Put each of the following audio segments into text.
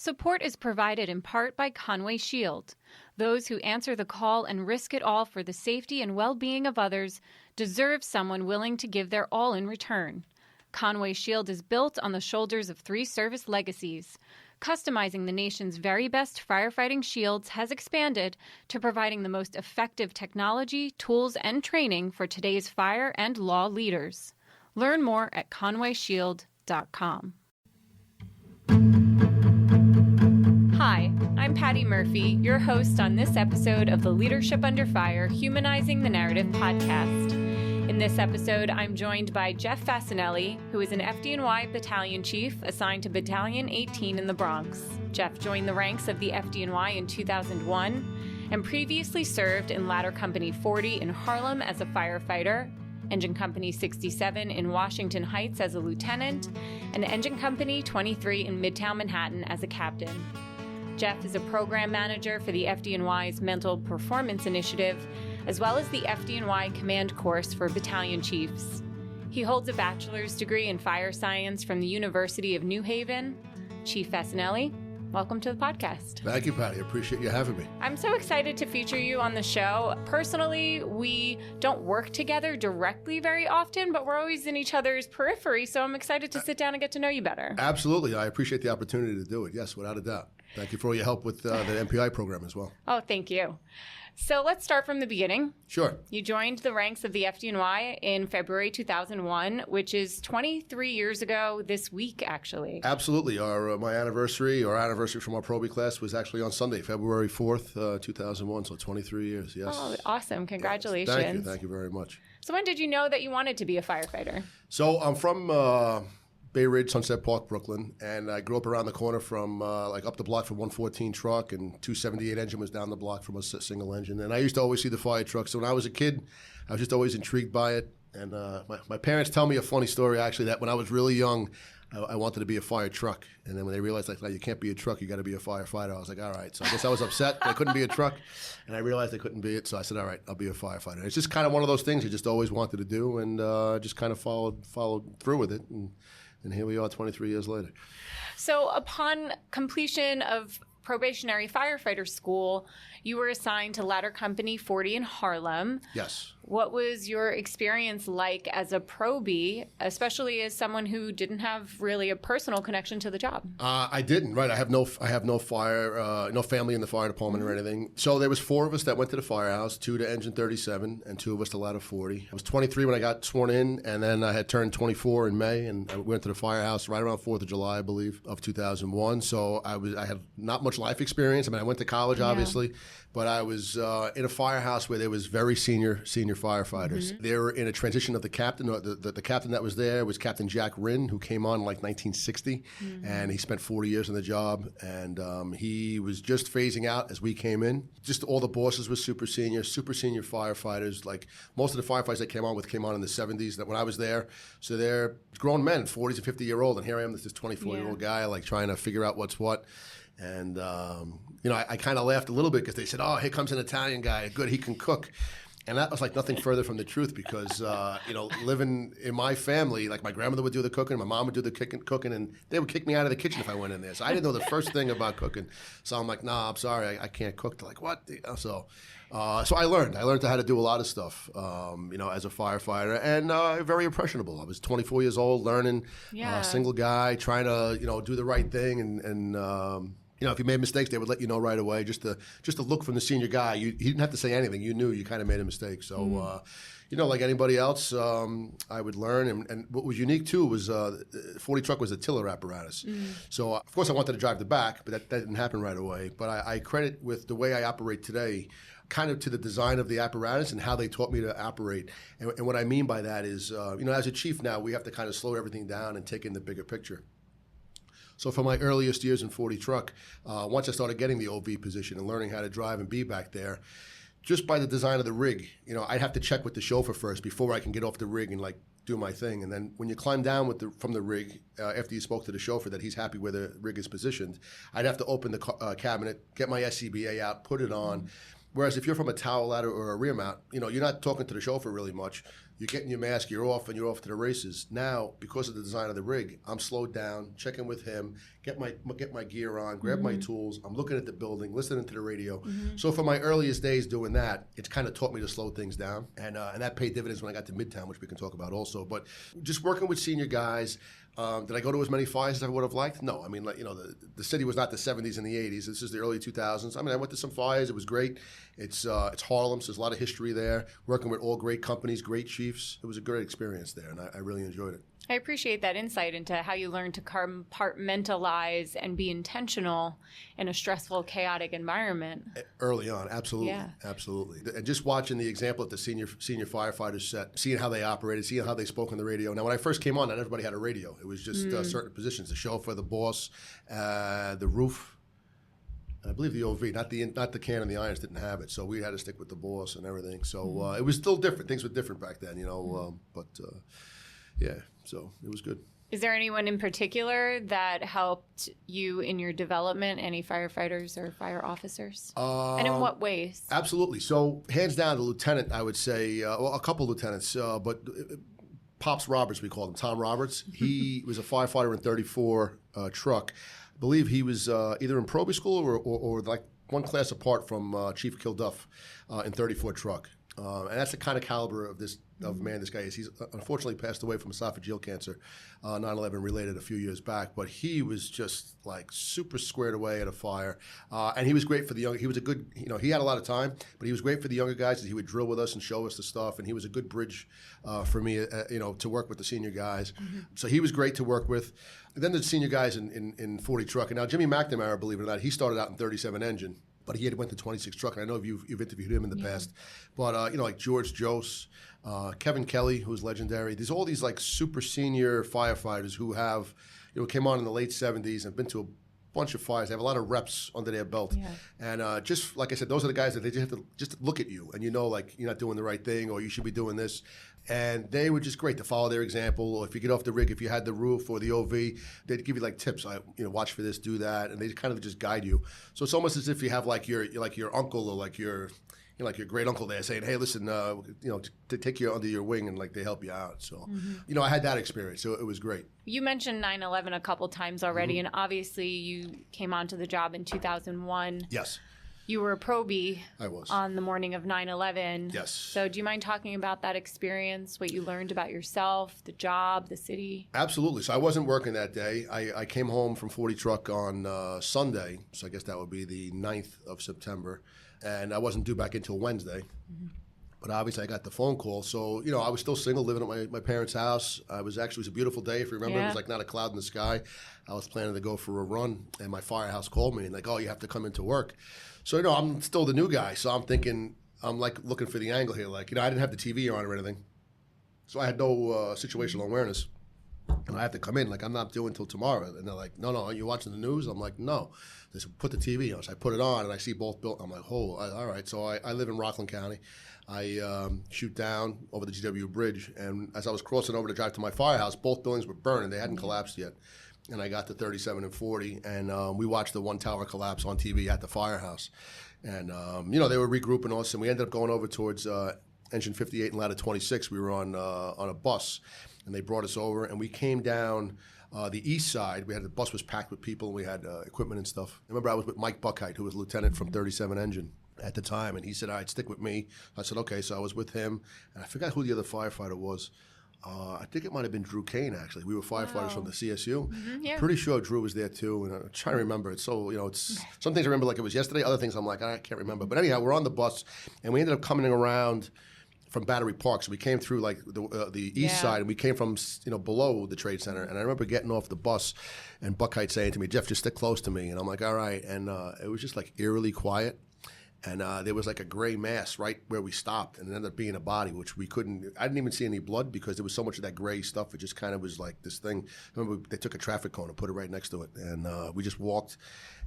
Support is provided in part by Conway Shield. Those who answer the call and risk it all for the safety and well-being of others deserve someone willing to give their all in return. Conway Shield is built on the shoulders of 3 service legacies. Customizing the nation's very best firefighting shields has expanded to providing the most effective technology, tools, and training for today's fire and law leaders. Learn more at conwayshield.com. Hi, I'm Patty Murphy, your host on this episode of the Leadership Under Fire Humanizing the Narrative podcast. In this episode, I'm joined by Jeff Facinelli, who is an FDNY Battalion Chief assigned to Battalion 18 in the Bronx. Jeff joined the ranks of the FDNY in 2001 and previously served in Ladder Company 40 in Harlem as a firefighter, Engine Company 67 in Washington Heights as a lieutenant, and Engine Company 23 in Midtown Manhattan as a captain. Jeff is a program manager for the FDNY's Mental Performance Initiative, as well as the FDNY Command Course for Battalion Chiefs. He holds a bachelor's degree in fire science from the University of New Haven. Chief Facinelli, welcome to the podcast. Thank you, Patty. I appreciate you having me. I'm so excited to feature you on the show. Personally, we don't work together directly very often, but we're always in each other's periphery, so I'm excited to sit down and get to know you better. Absolutely. I appreciate the opportunity to do it. Yes, without a doubt. Thank you for all your help with the MPI program as well. Oh, thank you. So let's start from the beginning. Sure. You joined the ranks of the FDNY in February 2001, which is 23 years ago this week, actually. Absolutely. My anniversary from our Proby class was actually on Sunday, February 4th, 2001, so 23 years, yes. Oh, awesome. Congratulations. Yes. Thank you very much. So when did you know that you wanted to be a firefighter? So I'm from Bay Ridge, Sunset Park, Brooklyn, and I grew up around the corner from up the block from 114 truck, and 278 engine was down the block from a single engine. And I used to always see the fire truck. So when I was a kid, I was just always intrigued by it. And my parents tell me a funny story, actually, that when I was really young, I wanted to be a fire truck. And then when they realized, like, you can't be a truck, you got to be a firefighter, I was like, all right. So I guess I was upset that I couldn't be a truck, and I realized I couldn't be it. So I said, all right, I'll be a firefighter. It's just kind of one of those things you just always wanted to do, and just kind of followed through with it. And here we are 23 years later. So upon completion of probationary firefighter school, you were assigned to Ladder Company 40 in Harlem. Yes. What was your experience like as a Proby, especially as someone who didn't have really a personal connection to the job? I didn't. Right. I have no fire, no family in the fire department or anything. So there was 4 of us that went to the firehouse, 2 to Engine 37, and 2 of us to Ladder 40. I was 23 when I got sworn in, and then I had turned 24 in May, and I went to the firehouse right around 4th of July, I believe, of 2001. So I had not much life experience. I mean, I went to college, obviously, but I was in a firehouse where there was very senior firefighters. Mm-hmm. They were in a transition of the captain. The captain that was there was Captain Jack Rinn, who came on in like 1960, and he spent 40 years on the job, and he was just phasing out as we came in. Just all the bosses were super senior firefighters. Like most of the firefighters that came on in the 70s that when I was there. So they're grown men, 40s and 50-year-old, and here I am, this 24-year-old guy, like trying to figure out what's what. And, I kind of laughed a little bit because they said, oh, here comes an Italian guy. Good, he can cook. And that was like nothing further from the truth because, living in my family, like my grandmother would do the cooking, my mom would do the cooking, and they would kick me out of the kitchen if I went in there. So I didn't know the first thing about cooking. So I'm like, nah, I'm sorry, I can't cook. They're like, what? So I learned. I learned how to do a lot of stuff, as a firefighter, and very impressionable. I was 24 years old, learning, single guy, trying to, do the right thing, and if you made mistakes, they would let you know right away. Just to look from the senior guy, he didn't have to say anything. You knew you kind of made a mistake. So, like anybody else, I would learn. And what was unique too was 40 truck was a tiller apparatus. So of course I wanted to drive the back, but that didn't happen right away. But I credit with the way I operate today, kind of to the design of the apparatus and how they taught me to operate. And what I mean by that is, as a chief now, we have to kind of slow everything down and take in the bigger picture. So for my earliest years in 40 truck, once I started getting the OV position and learning how to drive and be back there, just by the design of the rig, I'd have to check with the chauffeur first before I can get off the rig and like do my thing. And then when you climb down from the rig, after you spoke to the chauffeur that he's happy where the rig is positioned, I'd have to open the cabinet, get my SCBA out, put it on. Whereas if you're from a tower ladder or a rear mount, you're not talking to the chauffeur really much. you're getting your mask, you're off, and you're off to the races. Now, because of the design of the rig, I'm slowed down, checking with him, get my gear on, grab my tools. I'm looking at the building, listening to the radio. So for my earliest days doing that, it's kind of taught me to slow things down, and that paid dividends when I got to Midtown, which we can talk about also. But just working with senior guys. Did I go to as many fires as I would have liked? No. I mean, like, the city was not the 70s and the 80s. This is the early 2000s. I mean, I went to some fires. It was great. It's Harlem, so there's a lot of history there. Working with all great companies, great chiefs. It was a great experience there, and I really enjoyed it. I appreciate that insight into how you learn to compartmentalize and be intentional in a stressful, chaotic environment. Early on, absolutely. Yeah. Absolutely. And just watching the example that the senior firefighters set, seeing how they operated, seeing how they spoke on the radio. Now, when I first came on, not everybody had a radio. It was just certain positions, the chauffeur, the boss, the roof. I believe the OV, not the can and the irons didn't have it, so we had to stick with the boss and everything. So it was still different. Things were different back then, yeah, so it was good. Is there anyone in particular that helped you in your development, any firefighters or fire officers? And in what ways? Absolutely. So hands down, the lieutenant, I would say, a couple lieutenants, but Pops Roberts, we called him, Tom Roberts. He was a firefighter in 34 truck. I believe he was either in Proby school or like one class apart from Chief Kilduff in 34 truck. And that's the kind of caliber of this man this guy is. He's unfortunately passed away from esophageal cancer, 9/11 related a few years back. But he was just like super squared away at a fire, and he was great for the young. He was a good, he had a lot of time, but he was great for the younger guys. He would drill with us and show us the stuff, and he was a good bridge for me, to work with the senior guys. So he was great to work with. And then the senior guys in 40 truck, and now Jimmy McNamara, believe it or not, he started out in 37 engine. But he went to 26 truck, and I know you've interviewed him in the past. But, like George Jose, Kevin Kelly, who's legendary. There's all these, like, super senior firefighters who have, came on in the late 70s and been to a bunch of fires. They have a lot of reps under their belt. Yeah. And just, like I said, those are the guys that they just have to just look at you, and like, you're not doing the right thing, or you should be doing this. And they were just great to follow their example. Or if you get off the rig, if you had the roof or the OV, they'd give you like tips. Watch for this, do that, and they kind of just guide you. So it's almost as if you have like your uncle or like your great uncle there saying, "Hey, listen, to take you under your wing," and like they help you out. So I had that experience. So it was great. You mentioned 9/11 a couple times already, and obviously you came onto the job in 2001. Yes. You were a Proby. I was. On the morning of 9/11. Yes. So do you mind talking about that experience, what you learned about yourself, the job, the city? Absolutely. So I wasn't working that day. I came home from 40 truck on Sunday, so I guess that would be the 9th of September, and I wasn't due back until Wednesday. But obviously I got the phone call. So, I was still single, living at my parents' house. It was a beautiful day. If you remember, It was like not a cloud in the sky. I was planning to go for a run, and my firehouse called me and like, "Oh, you have to come into work." So, I'm still the new guy. So I'm thinking, I'm like looking for the angle here. Like, I didn't have the TV on or anything. So I had no situational awareness. And I have to come in, like, I'm not due until tomorrow. And they're like, no, are you watching the news? I'm like, no. They said, put the TV on. So I put it on, and I see both built. I'm like, oh, all right. So I live in Rockland County. I shoot down over the GW Bridge. And as I was crossing over to drive to my firehouse, both buildings were burning. They hadn't collapsed yet. And I got to 37 and 40, and we watched the one tower collapse on TV at the firehouse. And, they were regrouping us, and we ended up going over towards engine 58 and ladder 26. We were on a bus, and they brought us over, and we came down the east side. The bus was packed with people, and we had equipment and stuff. I remember I was with Mike Buckheit, who was lieutenant from 37 engine at the time, and he said, all right, stick with me. I said, okay, so I was with him, and I forgot who the other firefighter was. I think it might have been Drew Kane, actually. We were firefighters from the CSU. I'm pretty sure Drew was there, too. And I'm trying to remember. It's so, it's some things I remember like it was yesterday. Other things I'm like, I can't remember. But anyhow, we're on the bus, and we ended up coming around from Battery Park. So we came through, like, the east side, and we came from, below the Trade Center. And I remember getting off the bus and Buckheit saying to me, "Jeff, just stick close to me." And I'm like, all right. And it was just, like, eerily quiet. And there was like a gray mass right where we stopped, and it ended up being a body, which we couldn't. I didn't even see any blood because there was so much of that gray stuff. It just kind of was like this thing. I remember they took a traffic cone and put it right next to it, and we just walked.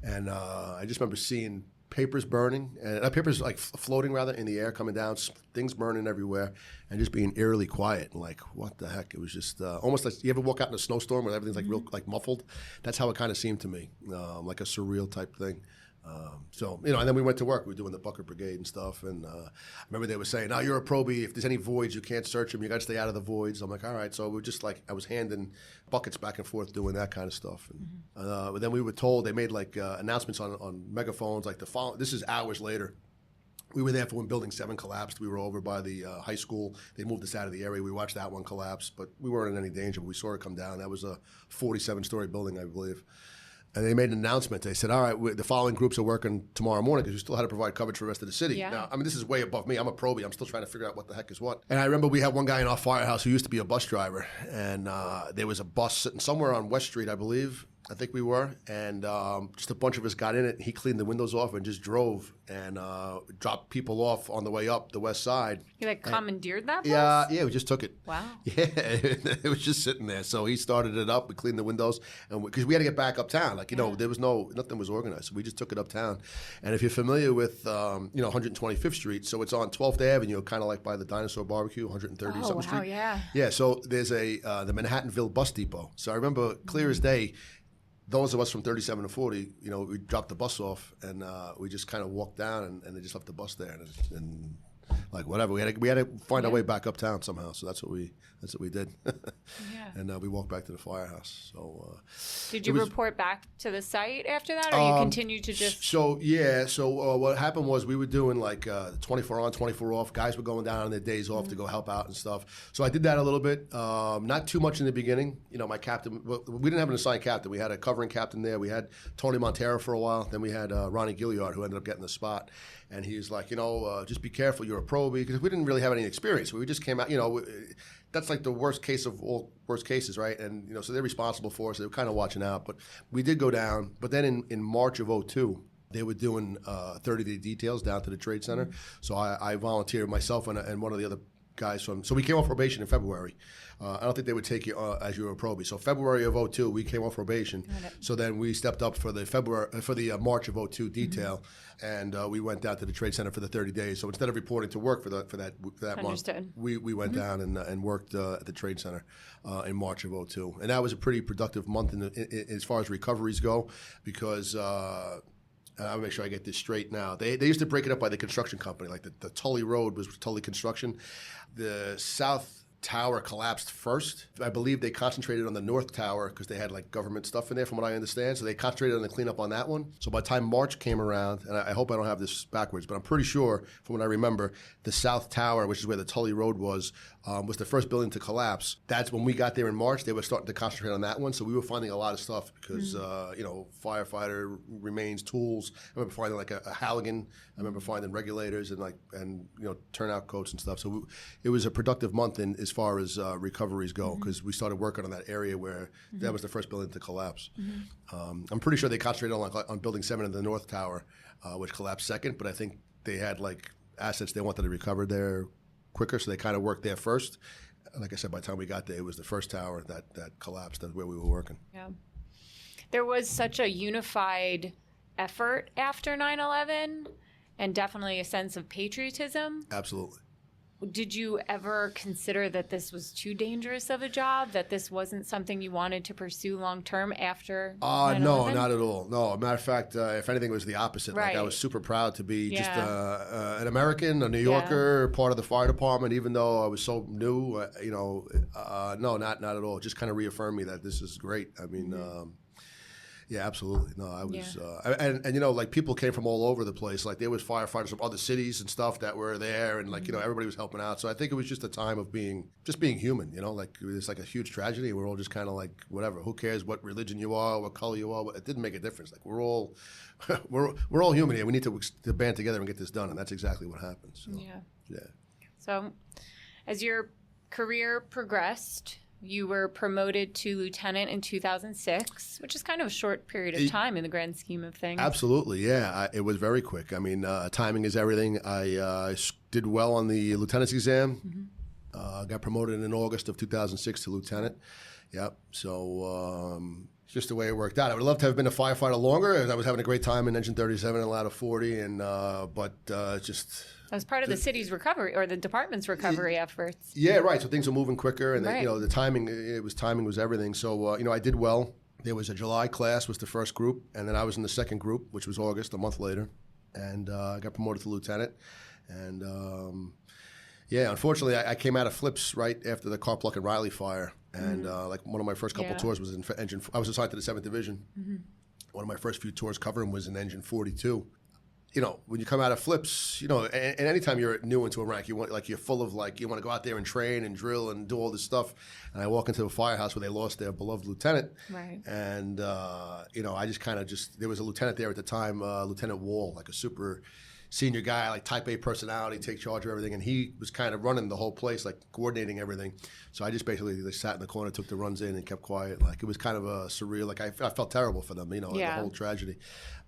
And I just remember seeing papers burning, and papers like floating rather in the air, coming down, things burning everywhere, and just being eerily quiet. And like, what the heck? It was just almost like you ever walk out in a snowstorm where everything's like real like muffled. That's how it kind of seemed to me, like a surreal type thing. And then we went to work. We were doing the bucket brigade and stuff. And I remember they were saying, "Now you're a Proby. If there's any voids, you can't search them. You got to stay out of the voids." I'm like, "All right." So we were just like, I was handing buckets back and forth, doing that kind of stuff. And but then we were told, they made like announcements on megaphones, like this is hours later. We were there for when Building 7 collapsed. We were over by the high school. They moved us out of the area. We watched that one collapse, but we weren't in any danger. But we saw it come down. That was a 47-story building, I believe. And they made an announcement. They said, all right, the following groups are working tomorrow morning because we still had to provide coverage for the rest of the city. Yeah. Now, I mean, this is way above me. I'm a Proby. I'm still trying to figure out what the heck is what. And I remember we had one guy in our firehouse who used to be a bus driver. And there was a bus sitting somewhere on West Street, I believe. I think we were. And just a bunch of us got in it. And he cleaned the windows off and just drove and dropped people off on the way up the west side. You like commandeered that bus? Yeah, we just took it. Wow. Yeah, it was just sitting there. So he started it up. We cleaned the windows, and because we had to get back uptown. Like, there was nothing was organized. So we just took it uptown. And if you're familiar with, 125th Street, so it's on 12th Avenue, kind of like by the Dinosaur Barbecue, 130-something Street. Oh, yeah. Yeah, so there's the Manhattanville Bus Depot. So I remember clear as day, those of us from 37 to 40, we dropped the bus off, and we just kind of walked down, and they just left the bus there, and like whatever. We had to find our way back uptown somehow. So that's what we did. And we walked back to the firehouse. So did you report back to the site after that, or you continued to just? So what happened was we were doing like 24 on, 24 off. Guys were going down on their days off to go help out and stuff. So I did that a little bit, not too much in the beginning. My captain, we didn't have an assigned captain. We had a covering captain there. We had Tony Montero for a while. Then we had Ronnie Gilliard, who ended up getting the spot. And he was like, just be careful. You're a Proby, because we didn't really have any experience. We just came out, that's like the worst case of all worst cases, right? And, so they're responsible for us. They were kind of watching out. But we did go down. But then in March of 2002, they were doing 30-day details down to the Trade Center. So I volunteered, myself and one of the other guys so we came off probation in February. I don't think they would take you as you were a Proby. So February of 2002, we came off probation. So then we stepped up for the March of 2002 detail, and we went down to the Trade Center for the 30 days. So instead of reporting to work for that month, we went down and worked at the Trade Center in March of 2002, and that was a pretty productive month as far as recoveries go, because. I'll make sure I get this straight now. They used to break it up by the construction company. Like the Tully Road was Tully Construction. The South Tower collapsed first. I believe they concentrated on the North Tower because they had like government stuff in there, from what I understand. So they concentrated on the cleanup on that one. So by the time March came around, and I hope I don't have this backwards, but I'm pretty sure, from what I remember, the South Tower, which is where the Tully Road was the first building to collapse. That's when we got there in March. They were starting to concentrate on that one. So we were finding a lot of stuff because, firefighter remains, tools. I remember finding like a Halligan. I remember finding regulators and turnout coats and stuff. So it was a productive month as far as recoveries go, because we started working on that area where that was the first building to collapse. I'm pretty sure they concentrated on Building 7 in the North Tower, which collapsed second, but I think they had like assets they wanted to recover there quicker, so they kind of worked there first. Like I said, by the time we got there, it was the first tower that collapsed. That's where we were working. Yeah. There was such a unified effort after 9/11, and definitely a sense of patriotism. Absolutely. Did you ever consider that this was too dangerous of a job, that this wasn't something you wanted to pursue long term after 9/11? No, not at all. No, matter of fact, if anything, it was the opposite. Right. Like, I was super proud to be just an American, a New Yorker, part of the fire department, even though I was so new. No, not at all. Just kind of reaffirmed me that this is great. I mean. Yeah, absolutely. No, I was, like people came from all over the place. Like there was firefighters from other cities and stuff that were there, and like everybody was helping out. So I think it was just a time of being human. Like it's like a huge tragedy. We're all just kind of like whatever. Who cares what religion you are, what color you are? It didn't make a difference. Like we're all we're all human here. We need to band together and get this done, and that's exactly what happened. So, yeah. So, as your career progressed, you were promoted to lieutenant in 2006, which is kind of a short period of time in the grand scheme of things. Absolutely, yeah. It was very quick. I mean, timing is everything. I did well on the lieutenant's exam. Got promoted in August of 2006 to lieutenant. Yep. So it's just the way it worked out. I would love to have been a firefighter longer. I was having a great time in Engine 37 and a lot of 40, and just... That was part of the city's recovery, or the department's recovery efforts. Yeah, right. So things are moving quicker, and the timing was everything. So I did well. There was a July class, was the first group, and then I was in the second group, which was August, a month later, and I got promoted to lieutenant. And unfortunately, I came out of flips right after the Carpluck and Riley fire, and like one of my first couple tours was in engine. I was assigned to the 7th Division. One of my first few tours covering was in Engine 42. You know, when you come out of flips, you know, and anytime you're new into a rank, you want, like, you're full of, like, you want to go out there and train and drill and do all this stuff. And I walk into a firehouse where they lost their beloved lieutenant. Right. And, you know, I just kind of there was a lieutenant there at the time, Lieutenant Wall, like a super senior guy, like type A personality, take charge of everything. And he was kind of running the whole place, like coordinating everything. So I just basically sat in the corner, took the runs in and kept quiet. Like, it was kind of a surreal, like I felt terrible for them, you know, the whole tragedy.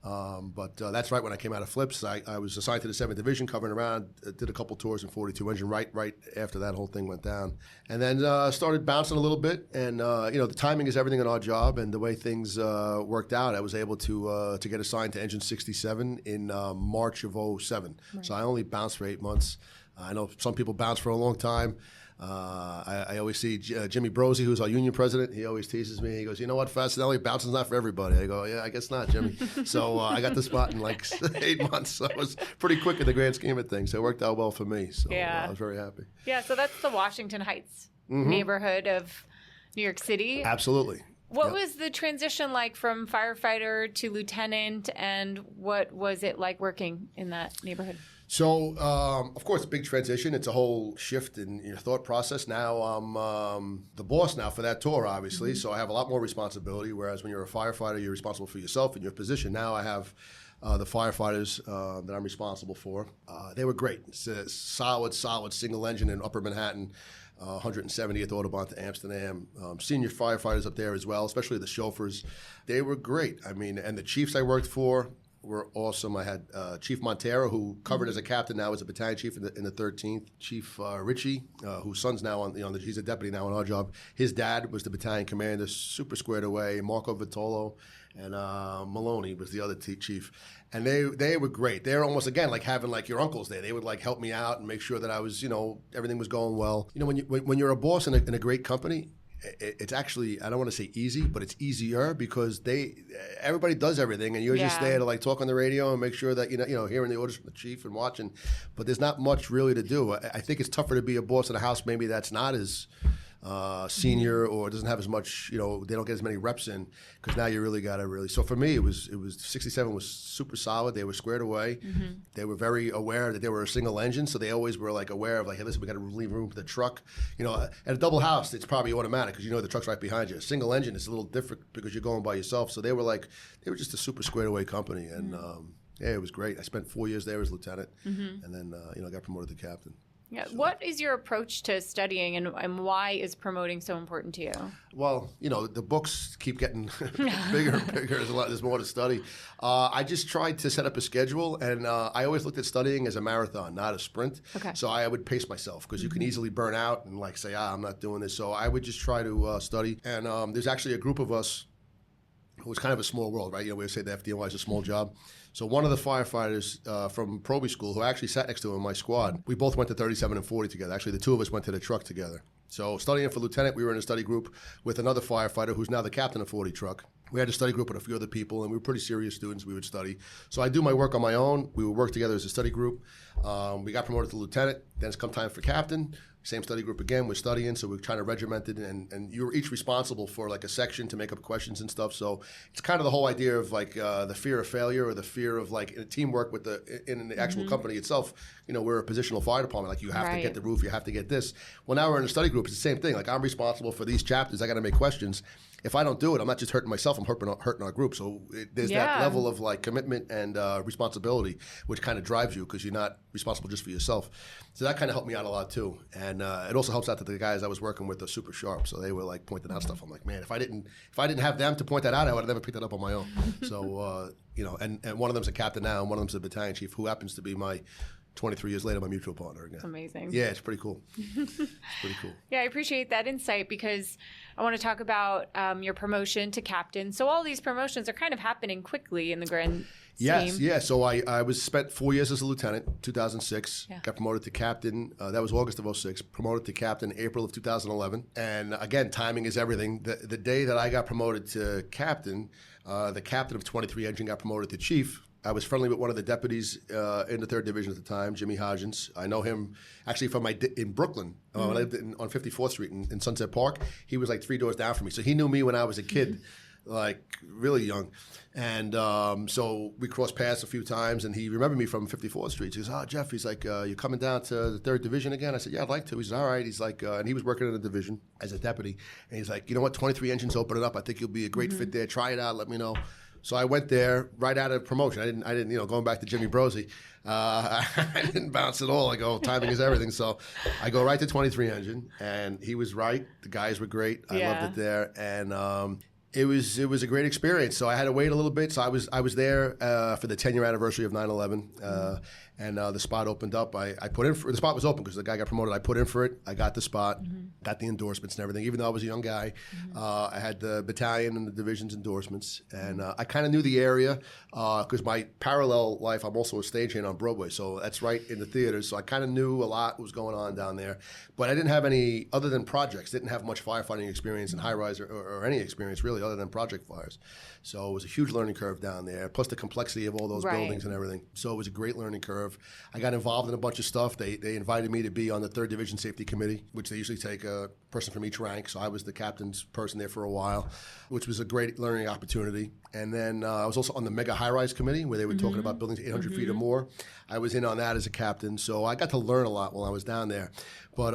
But that's right when I came out of flips. I was assigned to the 7th Division, covering around, did a couple tours in 42 engine right after that whole thing went down. And then started bouncing a little bit. And, you know, the timing is everything in our job. And the way things worked out, I was able to get assigned to Engine 67 in March of 07. Right. So I only bounced for 8 months. I know some people bounce for a long time. I always see Jimmy Brosey, who's our union president. He always teases me. He goes, "You know what, Facinelli, bouncing's not for everybody." I go, "Yeah, I guess not, Jimmy." So I got the spot in like 8 months. So I was pretty quick in the grand scheme of things. So it worked out well for me. So I was very happy. Yeah, so that's the Washington Heights neighborhood of New York City. Absolutely. What was the transition like from firefighter to lieutenant, and what was it like working in that neighborhood? So, of course, a big transition. It's a whole shift in your thought process. Now I'm the boss now for that tour, obviously, so I have a lot more responsibility, whereas when you're a firefighter, you're responsible for yourself and your position. Now I have the firefighters that I'm responsible for. They were great. It's a solid single engine in Upper Manhattan, 170th Autobahn to Amsterdam. Senior firefighters up there as well, especially the chauffeurs. They were great. I mean, and the chiefs I worked for were awesome. I had Chief Montero, who covered as a captain, now as a battalion chief in the 13th. Chief Ritchie, whose son's now he's a deputy now on our job. His dad was the battalion commander, super squared away. Marco Vitolo and Maloney was the other chief. And they were great. They're almost, again, like having like your uncles there. They would like help me out and make sure that I was, everything was going well. You know, when you're a boss in a great company, it's actually, I don't want to say easy, but it's easier because everybody does everything, and you're just there to like talk on the radio and make sure that hearing the orders from the chief and watching. But there's not much really to do. I think it's tougher to be a boss in a house maybe that's not as senior or doesn't have as much, they don't get as many reps in, because now you really got to so for me it was 67 was super solid. They were squared away. They were very aware that they were a single engine, so they always were like aware of like, hey, listen, we got to leave room for the truck. At a double house it's probably automatic because the truck's right behind you. A single engine is a little different because you're going by yourself. So they were just a super squared away company, and it was great. I spent 4 years there as lieutenant, and then I got promoted to captain. Yeah. So. What is your approach to studying, and why is promoting so important to you? Well, the books keep getting bigger and bigger. There's more to study. I just tried to set up a schedule, and I always looked at studying as a marathon, not a sprint. Okay. So I would pace myself, because you can easily burn out and like say, I'm not doing this. So I would just try to study. And there's actually a group of us who was kind of a small world, right? We would say the FDNY is a small job. So one of the firefighters from Proby School, who I actually sat next to in my squad, we both went to 37 and 40 together. Actually, the two of us went to the truck together. So studying for lieutenant, we were in a study group with another firefighter who's now the captain of 40 truck. We had a study group with a few other people, and we were pretty serious students. We would study. So I do my work on my own. We would work together as a study group. We got promoted to lieutenant. Then it's come time for captain. Same study group again. We're studying, so we're trying to regiment it, and you're each responsible for like a section to make up questions and stuff. So it's kind of the whole idea of like the fear of failure, or the fear of like teamwork in the actual company itself. We're a positional fire department. Like, you have to get the roof, you have to get this. Well, now we're in a study group. It's the same thing. Like, I'm responsible for these chapters. I got to make questions. If I don't do it, I'm not just hurting myself, I'm hurting our group. So there's that level of like commitment and responsibility, which kind of drives you, because you're not responsible just for yourself. So that kind of helped me out a lot too. And it also helps out that the guys I was working with are super sharp. So they were like pointing out stuff. I'm like, man, if I didn't have them to point that out, I would have never picked that up on my own. So, and one of them's a captain now, and one of them's a battalion chief, who happens to be my 23 years later, my mutual partner again. That's amazing. Yeah, it's pretty cool. It's pretty cool. Yeah, I appreciate that insight, because I want to talk about your promotion to captain. So all these promotions are kind of happening quickly in the grand Yes, scheme? yeah. So I was spent 4 years as a lieutenant, 2006. Yeah. Got promoted to captain. That was August of '06. Promoted to captain April of 2011. And again, timing is everything. The day that I got promoted to captain, the captain of 23 Engine got promoted to chief. I was friendly with one of the deputies in the 3rd Division at the time, Jimmy Hodgins. I know him actually from in Brooklyn. When I lived on 54th Street in Sunset Park. He was like 3 doors down from me. So he knew me when I was a kid, like really young. And so we crossed paths a few times, and he remembered me from 54th Street. He goes, "Oh, Jeff," he's like, "you coming down to the 3rd Division again?" I said, "Yeah, I'd like to." He said, "All right." He's like, and he was working in a division as a deputy. And he's like, "You know what, 23 Engines opening up. I think you'll be a great fit there. Try it out. Let me know." So I went there right out of promotion. I didn't, going back to Jimmy Brosey, I didn't bounce at all. I go, timing is everything. So I go right to 23 Engine, and he was right. The guys were great. I loved it there, and it was a great experience. So I had to wait a little bit. So I was there for the 10-year anniversary of 9/11, and the spot opened up. I put in for the spot was open because the guy got promoted. I put in for it. I got the spot, got the endorsements and everything. Even though I was a young guy, I had the battalion and the division's endorsements, and I kind of knew the area because my parallel life. I'm also a stagehand on Broadway, so that's right in the theaters. So I kind of knew a lot was going on down there, but I didn't have any other than projects. Didn't have much firefighting experience in high rise or any experience really other than project fires. So it was a huge learning curve down there, plus the complexity of all those buildings and everything. So it was a great learning curve. I got involved in a bunch of stuff. They invited me to be on the 3rd Division Safety Committee, which they usually take a person from each rank. So I was the captain's person there for a while, which was a great learning opportunity. And then I was also on the Mega High Rise Committee, where they were talking about buildings 800 feet or more. I was in on that as a captain. So I got to learn a lot while I was down there. But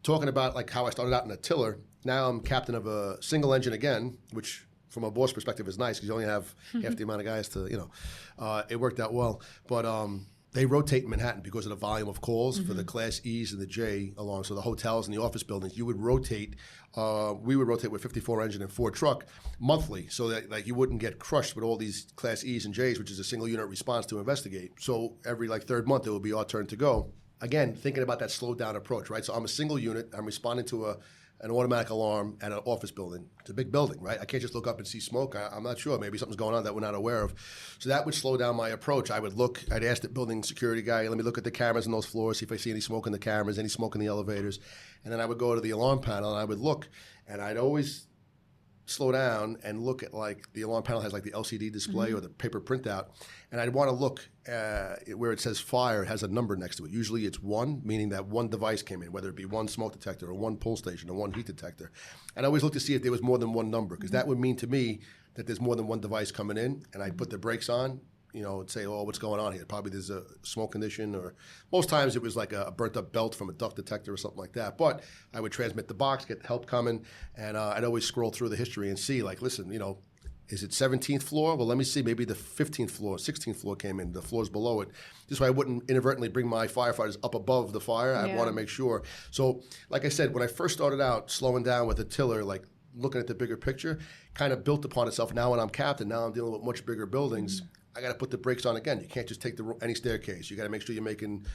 talking about like how I started out in a tiller, now I'm captain of a single engine again, which from a boss perspective is nice because you only have half the amount of guys to, it worked out well. But they rotate in Manhattan because of the volume of calls for the Class E's and the J along. So the hotels and the office buildings, you would rotate. We would rotate with 54 engine and 4 truck monthly, so that like you wouldn't get crushed with all these Class E's and J's, which is a single unit response to investigate. So every like 3rd month, it would be our turn to go. Again, thinking about that slowed down approach, right? So I'm a single unit. I'm responding to an automatic alarm at an office building. It's a big building, right? I can't just look up and see smoke. I'm not sure. Maybe something's going on that we're not aware of. So that would slow down my approach. I'd ask the building security guy, let me look at the cameras on those floors, see if I see any smoke in the cameras, any smoke in the elevators. And then I would go to the alarm panel and I would look, and I'd always slow down and look at like the alarm panel has like the LCD display or the paper printout, and I'd want to look where it says fire. It has a number next to it. Usually it's 1, meaning that one device came in, whether it be 1 smoke detector or 1 pull station or 1 heat detector. And I always look to see if there was more than 1 number, because that would mean to me that there's more than 1 device coming in, and I'd put the brakes on, and say, "Oh, what's going on here?" Probably there's a smoke condition, or most times it was like a burnt up belt from a duct detector or something like that. But I would transmit the box, get the help coming, and I'd always scroll through the history and see, like, listen, is it 17th floor? Well, let me see. Maybe the 15th floor, 16th floor came in, the floors below it. This way I wouldn't inadvertently bring my firefighters up above the fire. I want to make sure. So, like I said, when I first started out slowing down with a tiller, like looking at the bigger picture, kind of built upon itself. Now when I'm captain, now I'm dealing with much bigger buildings. I got to put the brakes on again. You can't just take any staircase. You got to make sure you're making,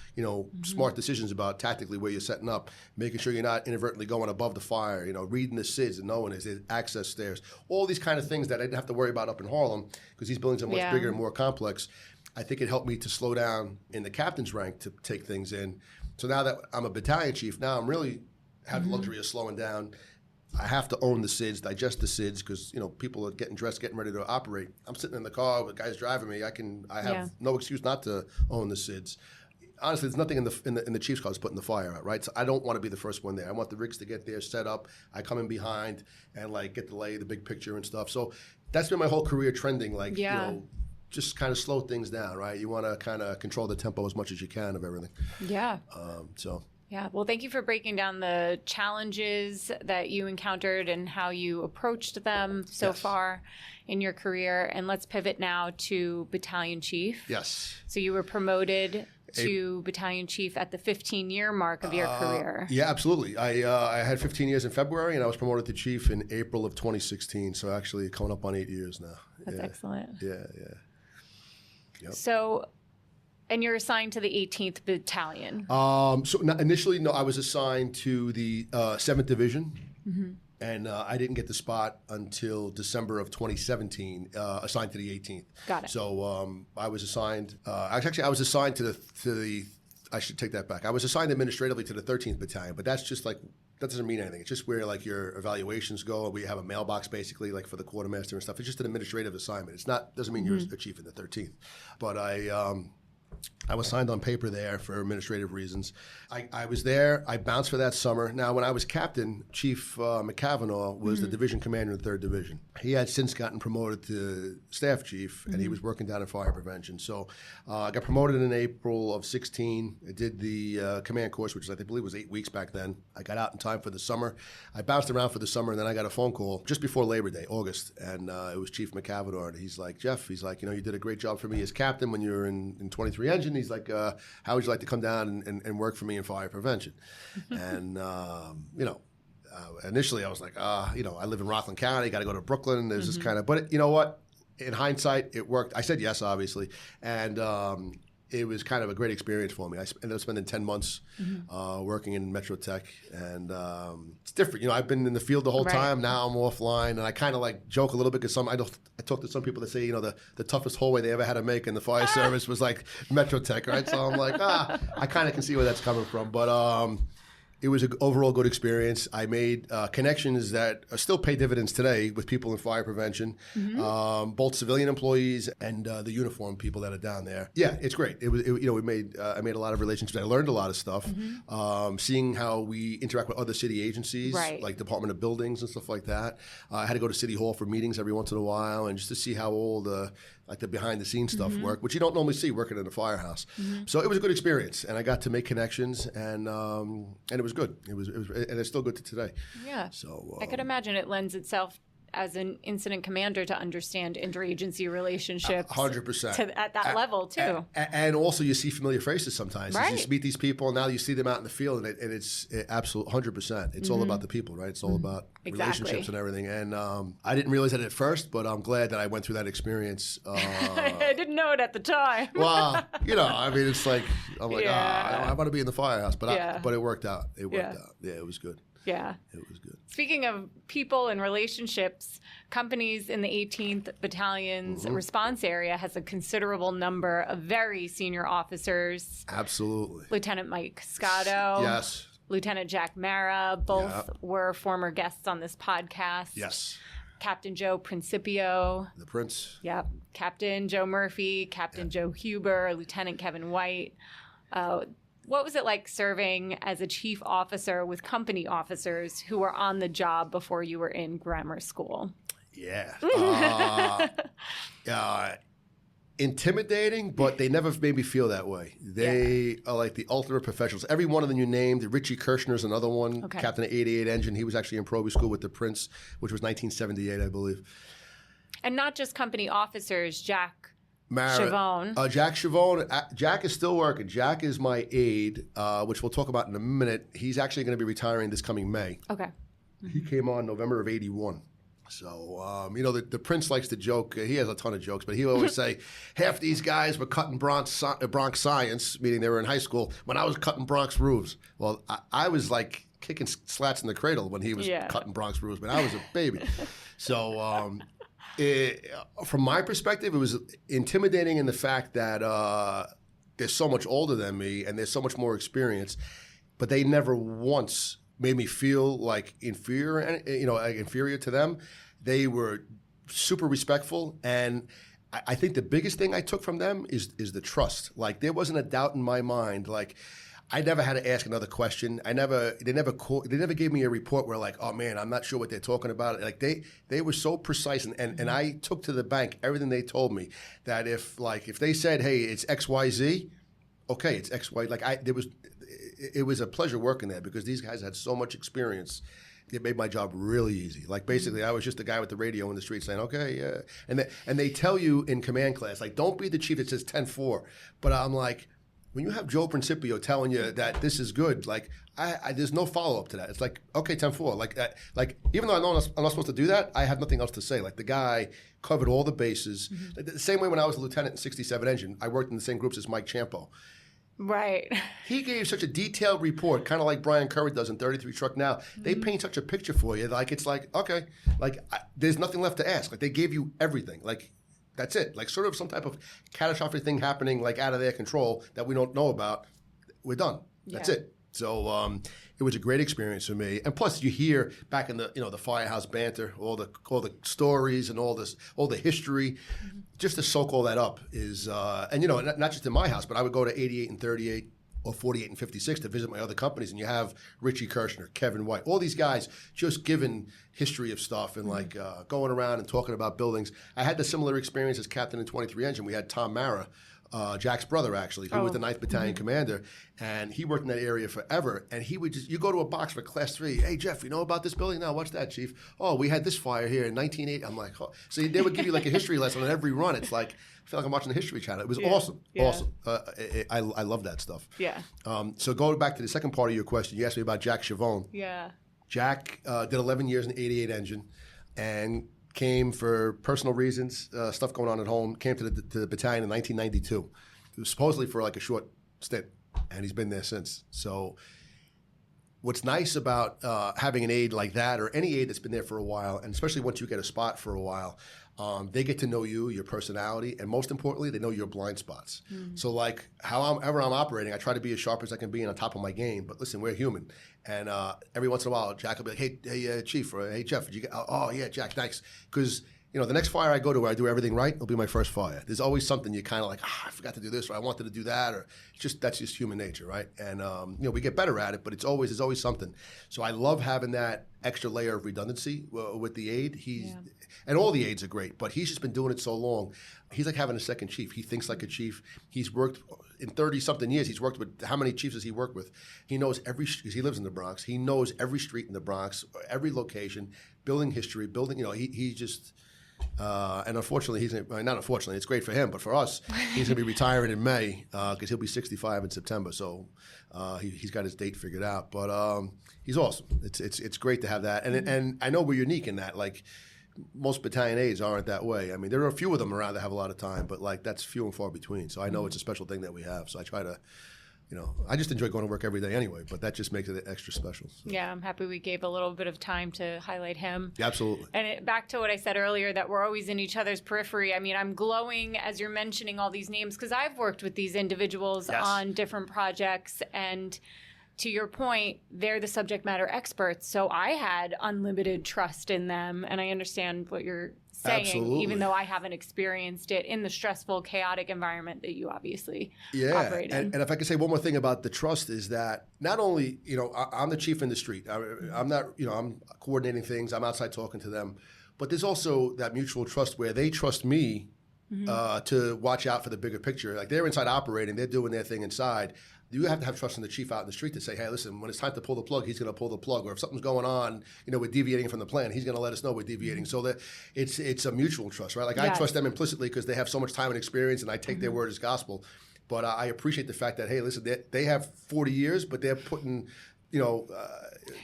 smart decisions about tactically where you're setting up, making sure you're not inadvertently going above the fire, reading the SIDS and knowing there's access stairs. All these kind of things that I didn't have to worry about up in Harlem because these buildings are much bigger and more complex. I think it helped me to slow down in the captain's rank to take things in. So now that I'm a battalion chief, now I'm really have the luxury of slowing down. I have to own the SIDS, digest the SIDS, because people are getting dressed, getting ready to operate. I'm sitting in the car with guys driving me. I have no excuse not to own the SIDS. Honestly, there's nothing in the chief's car that's putting the fire out, right? So I don't want to be the first one there. I want the rigs to get there, set up. I come in behind and get to lay the big picture and stuff. So that's been my whole career trending, just kind of slow things down, right? You want to kind of control the tempo as much as you can of everything. Yeah. Yeah. Well, thank you for breaking down the challenges that you encountered and how you approached them so far in your career. And let's pivot now to Battalion Chief. Yes. So you were promoted to Battalion Chief at the 15-year mark of your career. Yeah, absolutely. I had 15 years in February, and I was promoted to Chief in April of 2016. So actually coming up on 8 years now. That's excellent. Yeah. Yep. So... And you're assigned to the 18th Battalion. Initially, I was assigned to the 7th Division. And I didn't get the spot until December of 2017, assigned to the 18th. Got it. So I was assigned, I was assigned to the, I should take that back. I was assigned administratively to the 13th Battalion, but that's just like, that doesn't mean anything. It's just where like your evaluations go. We have a mailbox basically like for the quartermaster and stuff. It's just an administrative assignment. It's not, doesn't mean you're a chief in the 13th. But I was signed on paper there for administrative reasons. I was there. I bounced for that summer. Now, when I was captain, Chief McCavanagh was the division commander in the 3rd Division. He had since gotten promoted to staff chief, and he was working down in fire prevention. So I got promoted in April of 16. I did the command course, which I believe was 8 weeks back then. I got out in time for the summer. I bounced around for the summer, and then I got a phone call just before Labor Day, August, and it was Chief McCavanagh, and he's like, Jeff, he's like, you did a great job for me as captain when you were in 23 Engine. He's like, how would you like to come down and work for me in fire prevention? And, initially I was like, I live in Rockland County, got to go to Brooklyn. There's this kind of, but you know what? In hindsight, it worked. I said yes, obviously. And it was kind of a great experience for me. I ended up spending 10 months working in Metro Tech, and it's different. I've been in the field the whole time. Now I'm offline, and I kind of like joke a little bit because I talk to some people that say, the toughest hallway they ever had to make in the fire service was like Metro Tech, right? So I'm like, I kind of can see where that's coming from, but it was an overall good experience. I made connections that still pay dividends today with people in fire prevention, both civilian employees and the uniformed people that are down there. Yeah, it's great. I made a lot of relationships. I learned a lot of stuff. Seeing how we interact with other city agencies, like Department of Buildings and stuff like that. I had to go to City Hall for meetings every once in a while, and just to see how all the behind the scenes stuff work, which you don't normally see working in a firehouse. So it was a good experience, and I got to make connections, and it was good. It was, and it's still good to today. Yeah. So I could imagine it lends itself as an incident commander to understand interagency relationships 100% at that level too. And also you see familiar faces sometimes. You just meet these people, and now you see them out in the field, and it's absolute 100%. It's all about the people, right? It's all about relationships and everything. And I didn't realize that at first, but I'm glad that I went through that experience. I didn't know it at the time. Well, it's like, I'm like, I want to be in the firehouse, but but it worked out. It worked out. Yeah, it was good. Yeah. It was good. Speaking of people and relationships, companies in the 18th Battalion's response area has a considerable number of very senior officers. Absolutely. Lieutenant Mike Scotto. Yes. Lieutenant Jack Mara. Both were former guests on this podcast. Yes. Captain Joe Principio. The Prince. Yep. Captain Joe Murphy. Captain Joe Huber. Lieutenant Kevin White. What was it like serving as a chief officer with company officers who were on the job before you were in grammar school? Yeah. Intimidating, but they never made me feel that way. They are like the ultimate professionals. Every one of them you named, Richie Kirshner's another one, Captain of 88 Engine. He was actually in Proby School with the Prince, which was 1978, I believe. And not just company officers, Jack Chavone. Jack Chavone. Jack is still working. Jack is my aide, which we'll talk about in a minute. He's actually going to be retiring this coming May. Okay. He came on November of 81. So, the Prince likes to joke. He has a ton of jokes, but he would always say, half these guys were cutting Bronx science, meaning they were in high school, when I was cutting Bronx roofs. Well, I was like kicking slats in the cradle when he was cutting Bronx roofs, but I was a baby. So, from my perspective, it was intimidating in the fact that they're so much older than me and they're so much more experienced, but they never once made me feel like inferior to them. They were super respectful, and I think the biggest thing I took from them is the trust. Like, there wasn't a doubt in my mind. Like, I never had to ask another question. They never gave me a report where like, oh man, I'm not sure what they're talking about. Like they were so precise, and I took to the bank everything they told me. That if they said, hey, it's XYZ, okay, it's XY. It was a pleasure working there because these guys had so much experience. It made my job really easy. Like, basically, I was just the guy with the radio in the street saying, okay, yeah. And they tell you in command class, like, don't be the chief that says 10-4. But I'm like, when you have Joe Principio telling you that this is good, like, there's no follow-up to that. It's like, okay, 10-4. Like, even though I know I'm not supposed to do that, I have nothing else to say. Like, the guy covered all the bases. The same way when I was a lieutenant in 67 Engine, I worked in the same groups as Mike Champo. Right. He gave such a detailed report, kind of like Brian Curry does in 33 Truck Now. They paint such a picture for you, like it's like, okay, like there's nothing left to ask. Like they gave you everything. Like that's it. Like sort of some type of catastrophic thing happening, like out of their control that we don't know about. We're done. That's it. So it was a great experience for me. And plus, you hear back in the the firehouse banter, all the stories and all the history. Just to soak all that up is, and not just in my house, but I would go to 88 and 38 or 48 and 56 to visit my other companies, and you have Richie Kirshner, Kevin White, all these guys just giving history of stuff and like going around and talking about buildings. I had the similar experience as captain in 23 Engine. We had Tom Mara, Jack's brother, actually, who was the 9th Battalion commander, and he worked in that area forever. And he would you go to a box for Class 3, hey, Jeff, you know about this building? No, what's that, Chief? Oh, we had this fire here in 1980. I'm like, oh. So they would give you like a history lesson on every run. It's like, I feel like I'm watching the History Channel. It was awesome. I love that stuff. Yeah. So going back to the second part of your question, you asked me about Jack Chavone. Yeah. Jack did 11 years in 88 Engine and came for personal reasons, stuff going on at home, came to the battalion in 1992. It was supposedly for like a short stint, and he's been there since. So what's nice about having an aide like that, or any aide that's been there for a while, and especially once you get a spot for a while, they get to know you, your personality, and most importantly, they know your blind spots. So like however I'm operating, I try to be as sharp as I can be and on top of my game. But listen, we're human. And every once in a while, Jack will be like, hey, Chief, or hey, Jeff, did you get, oh, yeah, Jack, thanks. Because, the next fire I go to where I do everything right, it'll be my first fire. There's always something you kind of like, I forgot to do this, or I wanted to do that, or that's just human nature, right? And, we get better at it, but there's always something. So I love having that extra layer of redundancy with the aide. And all the aides are great, but he's just been doing it so long. He's like having a second chief. He thinks like a chief. He's worked in 30-something years. He's worked with, how many chiefs has he worked with? He knows he lives in the Bronx. He knows every street in the Bronx, every location, building history, he just, and unfortunately, not unfortunately, it's great for him, but for us, he's going to be retiring in May because he'll be 65 in September. So he's got his date figured out, but he's awesome. It's great to have that. And I know we're unique in that, like, most battalion aides aren't that way. I mean, there are a few of them around that have a lot of time, but like that's few and far between. So I know it's a special thing that we have. So I try to, I just enjoy going to work every day anyway, but that just makes it extra special. So. Yeah, I'm happy we gave a little bit of time to highlight him. Yeah, absolutely. And back to what I said earlier, that we're always in each other's periphery. I mean, I'm glowing as you're mentioning all these names because I've worked with these individuals on different projects, and to your point, they're the subject matter experts. So I had unlimited trust in them. And I understand what you're saying, even though I haven't experienced it in the stressful, chaotic environment that you obviously operate in. And if I could say one more thing about the trust is that not only, I'm the chief in the street. I'm not, I'm coordinating things. I'm outside talking to them. But there's also that mutual trust where they trust me to watch out for the bigger picture. Like they're inside operating. They're doing their thing inside. You have to have trust in the chief out in the street to say, hey, listen, when it's time to pull the plug, he's going to pull the plug. Or if something's going on, we're deviating from the plan, he's going to let us know we're deviating. So that it's a mutual trust, right? Like I trust them implicitly because they have so much time and experience, and I take their word as gospel. But I appreciate the fact that, hey, listen, they have 40 years, but they're putting,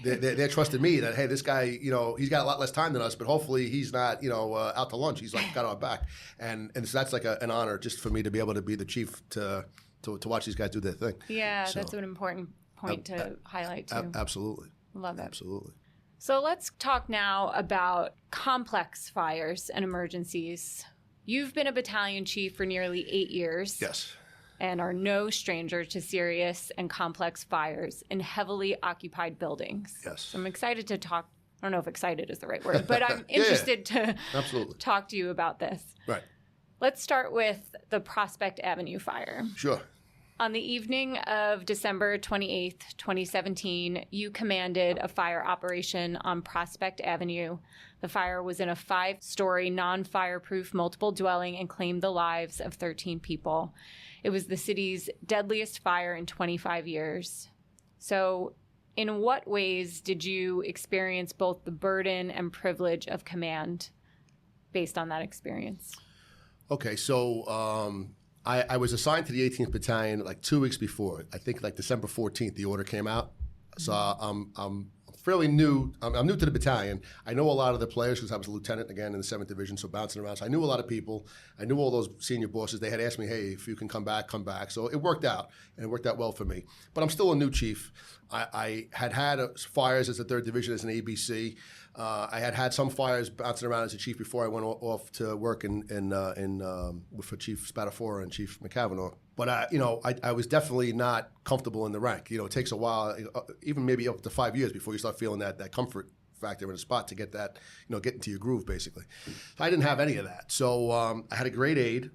they're trusting me that, hey, this guy, he's got a lot less time than us, but hopefully he's not, out to lunch. He's like got our back. And so that's like an honor just for me to be able to be the chief to watch these guys do their thing. Yeah, so, that's an important point to highlight too. Absolutely. Love it. Absolutely. So let's talk now about complex fires and emergencies. You've been a battalion chief for nearly 8 years. Yes. And are no stranger to serious and complex fires in heavily occupied buildings. Yes. So I'm excited to talk. I don't know if excited is the right word, but I'm interested to talk to you about this. Right. Let's start with the Prospect Avenue fire. Sure. On the evening of December 28th, 2017, you commanded a fire operation on Prospect Avenue. The fire was in a 5-story, non-fireproof multiple dwelling and claimed the lives of 13 people. It was the city's deadliest fire in 25 years. So, in what ways did you experience both the burden and privilege of command based on that experience? Okay, so I was assigned to the 18th Battalion like 2 weeks before. I think like December 14th, the order came out. So I'm fairly new. I'm new to the battalion. I know a lot of the players because I was a lieutenant again in the 7th Division, so bouncing around. So I knew a lot of people. I knew all those senior bosses. They had asked me, hey, if you can come back, come back. So it worked out, and it worked out well for me. But I'm still a new chief. I had fires as a 3rd Division as an ABC. I had some fires bouncing around as a chief before I went off to work for Chief Spatafora and Chief McCavanagh. But I was definitely not comfortable in the rank. It takes a while, even maybe up to 5 years before you start feeling that comfort factor in a spot to get that, get into your groove basically. I didn't have any of that, so I had a grade aide,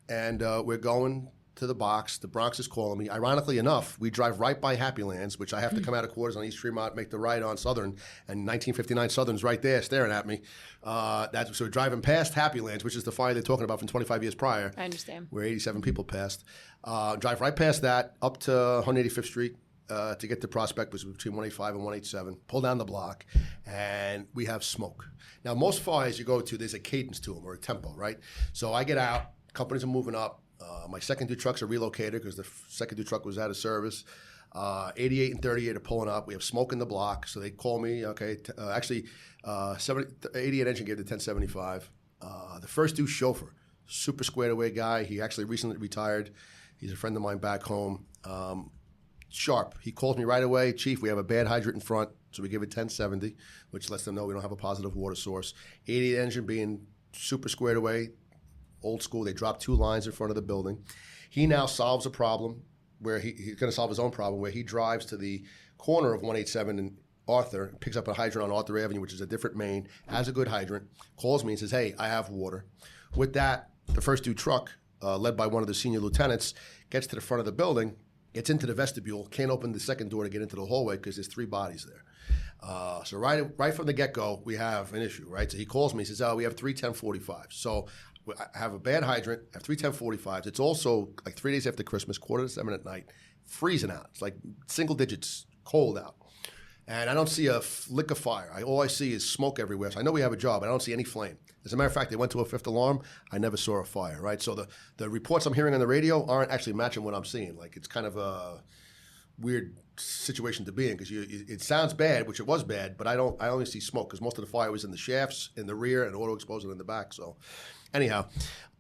and we're going to the box. The Bronx is calling me. Ironically enough, we drive right by Happy Lands, which I have to come out of quarters on East Tremont, make the right on Southern, and 1959 Southern's right there staring at me. So we're driving past Happy Lands, which is the fire they're talking about from 25 years prior. I understand. Where 87 people passed. Drive right past that, up to 185th Street to get to Prospect, which was between 185 and 187. Pull down the block, and we have smoke. Now, most fires you go to, there's a cadence to them or a tempo, right? So I get out, companies are moving up. My second 2 trucks are relocated because the second 2 truck was out of service. 88 and 38 are pulling up. We have smoke in the block, so they call me. Okay, 88 engine gave the 1075. The first 2 chauffeur, super squared away guy. He actually recently retired. He's a friend of mine back home. Sharp. He calls me right away. Chief, we have a bad hydrant in front, so we give it 1070, which lets them know we don't have a positive water source. 88 engine being super squared away. Old school, they dropped 2 lines in front of the building. He now solves a problem where he's going to solve his own problem, where he drives to the corner of 187 and Arthur, picks up a hydrant on Arthur Avenue, which is a different main, has a good hydrant, calls me and says, hey, I have water. With that, the first 2 truck, led by one of the senior lieutenants, gets to the front of the building, gets into the vestibule, can't open the second door to get into the hallway because there's 3 bodies there. So right from the get-go, we have an issue, right? So he calls me, he says, we have 3 1045s. So I have a bad hydrant, I have 3 1045s. It's also like 3 days after Christmas, 6:45 at night, freezing out. It's like single digits, cold out. And I don't see a lick of fire. All I see is smoke everywhere. So I know we have a job, but I don't see any flame. As a matter of fact, they went to a 5th alarm. I never saw a fire, right? So the reports I'm hearing on the radio aren't actually matching what I'm seeing. Like, it's kind of a weird situation to be in because it sounds bad, which it was bad, but I only see smoke because most of the fire was in the shafts, in the rear, and auto exposure in the back. So anyhow,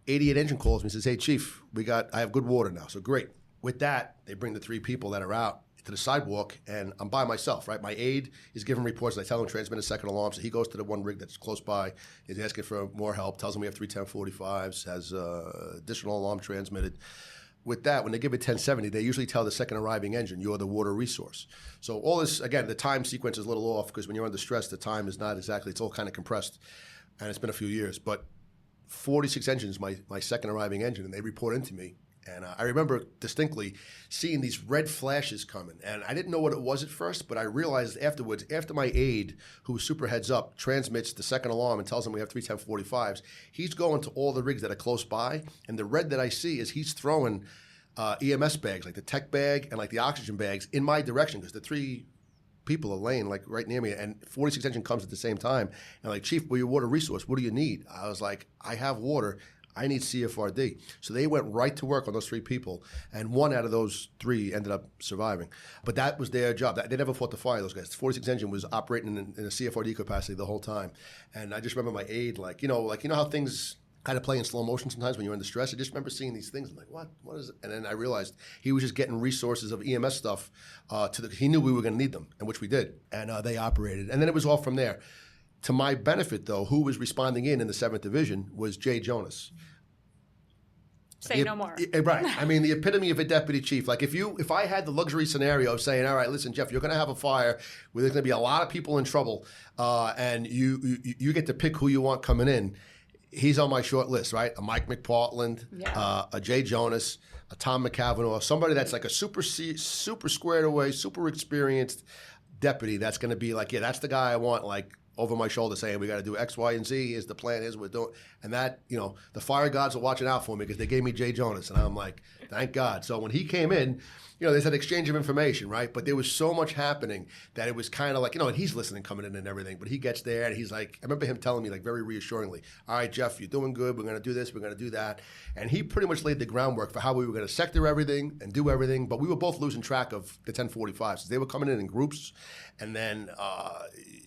88 engine calls me and says, hey, Chief, I have good water now. So great. With that, they bring the 3 people that are out to the sidewalk, and I'm by myself, right? My aide is giving reports. I tell him to transmit a second alarm, so he goes to the one rig that's close by. He's asking for more help, tells him we have 3 1045s, has additional alarm transmitted. With that, when they give it 1070, they usually tell the second arriving engine, you're the water resource. So all this, again, the time sequence is a little off because when you're under stress, the time is not exactly, it's all kind of compressed, and it's been a few years. But 46 engines, my second arriving engine, and they report into me. And I remember distinctly seeing these red flashes coming. And I didn't know what it was at first, but I realized afterwards, after my aide, who was super heads up, transmits the second alarm and tells them we have 3 1045s, he's going to all the rigs that are close by. And the red that I see is he's throwing EMS bags, like the tech bag and like the oxygen bags, in my direction because the 3 people are laying like right near me, and 46 engine comes at the same time. And like, Chief, we're your water resource. What do you need? I was like, I have water. I need CFRD. So they went right to work on those 3 people, and 1 out of those 3 ended up surviving. But that was their job. They never fought the fire, those guys. The 46 engine was operating in a CFRD capacity the whole time. And I just remember my aide, like, you know how things kind of play in slow motion sometimes when you're under stress. I just remember seeing these things. I'm like, what is it? And then I realized he was just getting resources of EMS stuff. He knew we were going to need them, and which we did. And they operated. And then it was all from there. To my benefit, though, who was responding in the 7th Division was Jay Jonas. Say no more. Right. I mean, the epitome of a deputy chief. Like, if I had the luxury scenario of saying, all right, listen, Jeff, you're going to have a fire where there's going to be a lot of people in trouble, and you get to pick who you want coming in, he's on my short list, right? A Mike McPartland, a Jay Jonas, a Tom McCavanagh, somebody that's like a super squared away, super experienced deputy that's going to be like, yeah, that's the guy I want, like, over my shoulder saying, we got to do X, Y, and Z. Here's the plan. Here's what we're doing. And that, the fire gods are watching out for me because they gave me Jay Jonas. And I'm like, thank God. So when he came in, there's an exchange of information, right? But there was so much happening that it was kind of like, and he's listening, coming in and everything. But he gets there and he's like, I remember him telling me like very reassuringly, all right, Jeff, you're doing good. We're going to do this. We're going to do that. And he pretty much laid the groundwork for how we were going to sector everything and do everything. But we were both losing track of the 1045s. They were coming in groups. And then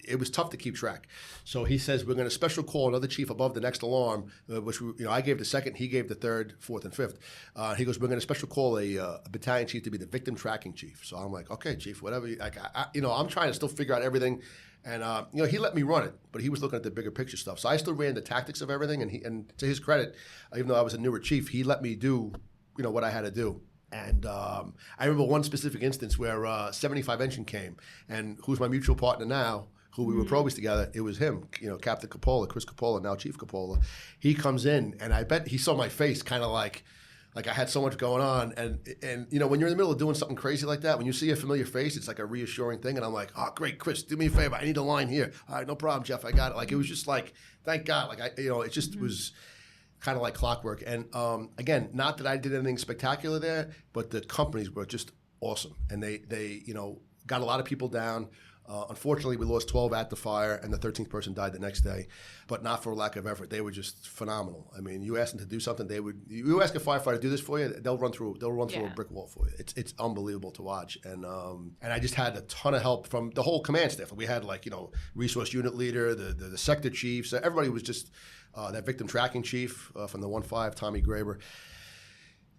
it was tough to keep track. So he says, we're going to special call another chief above the next alarm, which I gave the second, he gave the third, fourth, and fifth. He goes, we're going to special call a battalion chief to be the victim tracking chief. So I'm like, okay, chief, whatever. I'm trying to still figure out everything. And, he let me run it, but he was looking at the bigger picture stuff. So I still ran the tactics of everything. And to his credit, even though I was a newer chief, he let me do, what I had to do. And I remember one specific instance where 75 engine came, and who's my mutual partner now, who we were Probys together, it was him, Captain Coppola, Chris Coppola, now Chief Coppola. He comes in, and I bet he saw my face kind of like I had so much going on. And when you're in the middle of doing something crazy like that, when you see a familiar face, it's like a reassuring thing. And I'm like, oh, great, Chris, do me a favor. I need a line here. All right, no problem, Jeff, I got it. Like, it was just like, thank God. Like, it just was kind of like clockwork. And again, not that I did anything spectacular there, but the companies were just awesome. And they got a lot of people down. Unfortunately, we lost 12 at the fire, and the 13th person died the next day, but not for lack of effort. They were just phenomenal. I mean, you ask them to do something, you ask a firefighter to do this for you, they'll run through a brick wall for you. It's unbelievable to watch. And I just had a ton of help from the whole command staff. We had resource unit leader, the sector chiefs, everybody was just that victim tracking chief from the 1-5, Tommy Graber.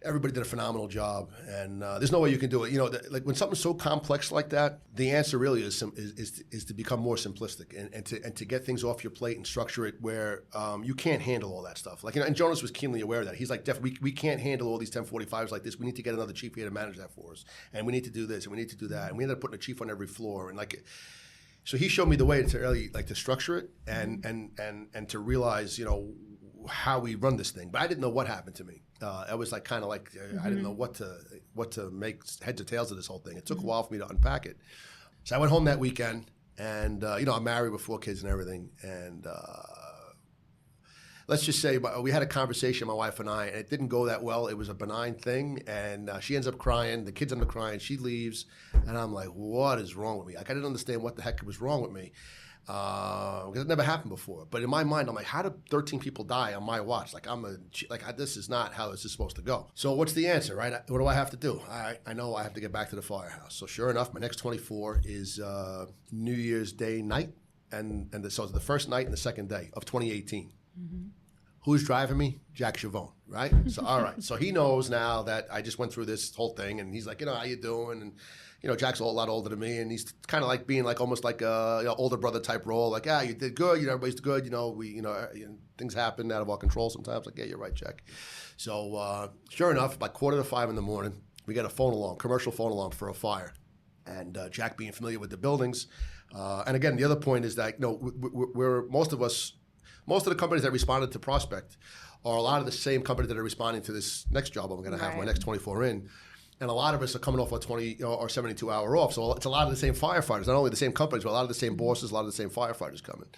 Everybody did a phenomenal job, and there's no way you can do it. Like when something's so complex like that, the answer really is to become more simplistic and to get things off your plate and structure it where you can't handle all that stuff. And Jonas was keenly aware of that. He's like, we can't handle all these 1045s like this. We need to get another chief here to manage that for us, and we need to do this, and we need to do that, and we ended up putting a chief on every floor, and so he showed me the way to really to structure it and to realize how we run this thing. But I didn't know what happened to me. I was I didn't know what to make heads or tails of this whole thing. It took a while for me to unpack it. So I went home that weekend, and I'm married with 4 kids and everything. And let's just say we had a conversation, my wife and I, and it didn't go that well. It was a benign thing, and she ends up crying. The kids end up crying. She leaves, and I'm like, what is wrong with me? I didn't understand what the heck was wrong with me. Because it never happened before. But in my mind, I'm like, how did 13 people die on my watch? This is not how this is supposed to go. So what's the answer, right? What do I have to do? I know I have to get back to the firehouse. So sure enough, my next 24 is New Year's Day night. So it's the first night and the second day of 2018. Mm-hmm. Who's driving me? Jack Chavone, right? So all right. So he knows now that I just went through this whole thing, and he's like, how you doing? And Jack's a lot older than me, and he's kind of like being almost like a older brother type role. Like, you did good. Everybody's good. Things happen out of our control sometimes. Like, yeah, you're right, Jack. So sure enough, about 4:45 in the morning, we get a phone alarm, commercial phone alarm for a fire, and Jack being familiar with the buildings. And again, the other point is that we're most of the companies that responded to Prospect are a lot of the same companies that are responding to this next job I'm going to have my next 24 in. And a lot of us are coming off a 20 or 72-hour off. So it's a lot of the same firefighters, not only the same companies, but a lot of the same bosses, a lot of the same firefighters coming.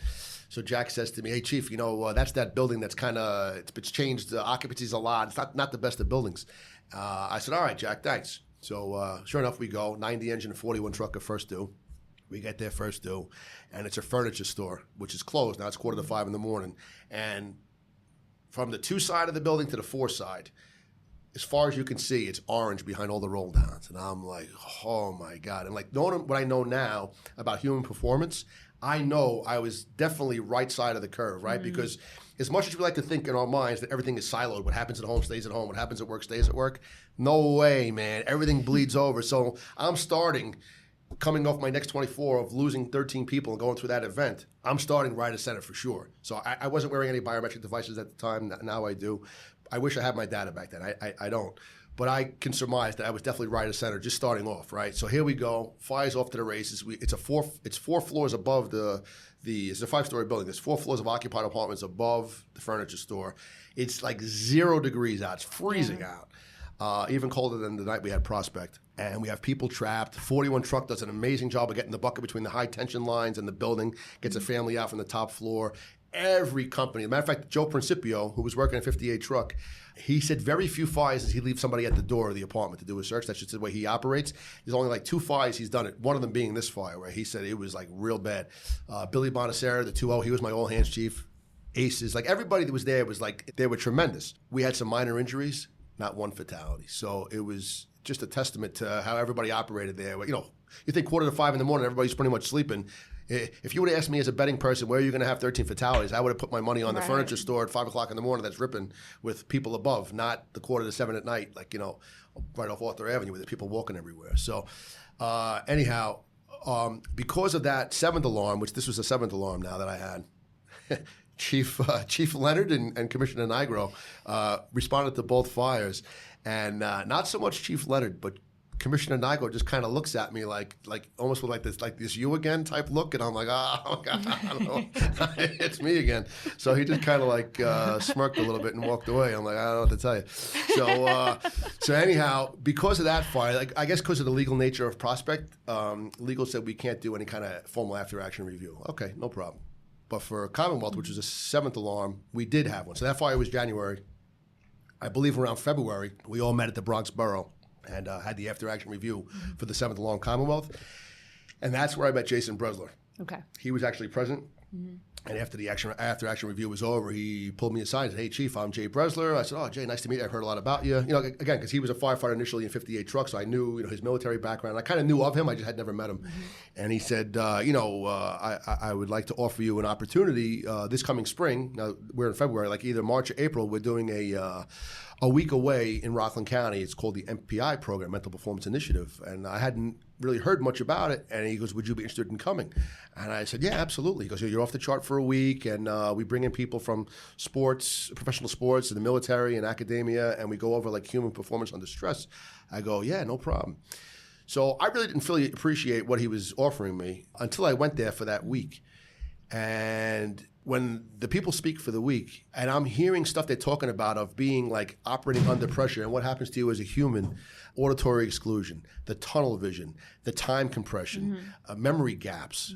So Jack says to me, hey, Chief, that's that building that's it's changed. The occupancy's a lot. It's not the best of buildings. I said, all right, Jack, thanks. So sure enough, we go. 90 engine, 41 truck at first due. We get there first due, and it's a furniture store, which is closed. Now it's 4:45 in the morning. And from the 2 side of the building to the 4 side, as far as you can see, it's orange behind all the roll downs. And I'm like, oh my God. And knowing what I know now about human performance, I know I was definitely right side of the curve, right? Mm-hmm. Because as much as we like to think in our minds that everything is siloed, what happens at home stays at home, what happens at work stays at work, no way, man. Everything bleeds over. So I'm coming off my next 24 of losing 13 people and going through that event, I'm starting right at center for sure. So I wasn't wearing any biometric devices at the time. Now I do. I wish I had my data back then. I don't. But I can surmise that I was definitely right at center, just starting off, right? So here we go. Fires off to the races. It's 4 floors above it's a 5-story building. There's 4 floors of occupied apartments above the furniture store. It's like 0 degrees out. It's freezing out. even colder than the night we had Prospect. And we have people trapped. 41 truck does an amazing job of getting the bucket between the high tension lines and the building, gets a family out from the top floor. Every company, as a matter of fact, Joe Principio, who was working at 58 truck, he said very few fires does he leave somebody at the door of the apartment to do a search. That's just the way he operates. There's only like 2 fires he's done it. One of them being this fire where he said it was like real bad. Billy Bonacera, the 2-0, he was my all hands chief. Aces, like everybody that was there was like, they were tremendous. We had some minor injuries, not one fatality. So it was just a testament to how everybody operated there. You know, you think 4:45 in the morning, everybody's pretty much sleeping. If you would have asked me as a betting person, where are you going to have 13 fatalities, I would have put my money on the furniture store at 5 o'clock in the morning that's ripping with people above, not the 6:45 at night, like, you know, right off Arthur Avenue with people walking everywhere. So anyhow, because of that 7th alarm, which this was the 7th alarm now that I had, Chief Leonard and Commissioner Nigro responded to both fires. And not so much Chief Leonard, but Commissioner Nigro just kind of looks at me like almost with like this you again type look, and I'm like, oh God, I don't know, it's me again. So he just kind of like smirked a little bit and walked away. I'm like, I don't know what to tell you. So anyhow, because of that fire, like I guess because of the legal nature of Prospect, legal said we can't do any kind of formal after action review. Okay, no problem. But for Commonwealth, which was a 7th alarm, we did have one. So that fire was January. I believe around February, we all met at the Bronx Borough and had the after-action review for the 7th alarm Commonwealth. And that's where I met Jason Bresler. Okay. He was actually present. And after the after-action review was over, he pulled me aside and said, "Hey, Chief, I'm Jay Bresler." I said, "Oh, Jay, nice to meet you. I've heard a lot about you." You know, again, because he was a firefighter initially in 58 truck, so I knew, you know, his military background. I kind of knew of him. I just had never met him. And he said, I would like to offer you an opportunity this coming spring. Now, we're in February, like either March or April, we're doing a week away in Rockland County. It's called the MPI program, Mental Performance Initiative. And I hadn't really heard much about it. And he goes, "Would you be interested in coming?" And I said, "Yeah, absolutely." He goes, "You're off the chart for a week, and we bring in people from sports, professional sports, and the military and academia, and we go over like human performance under stress." I go, "Yeah, no problem." So I really didn't fully appreciate what he was offering me until I went there for that week. And when the people speak for the week, and I'm hearing stuff they're talking about of being like operating under pressure and what happens to you as a human, auditory exclusion, the tunnel vision, the time compression, memory gaps,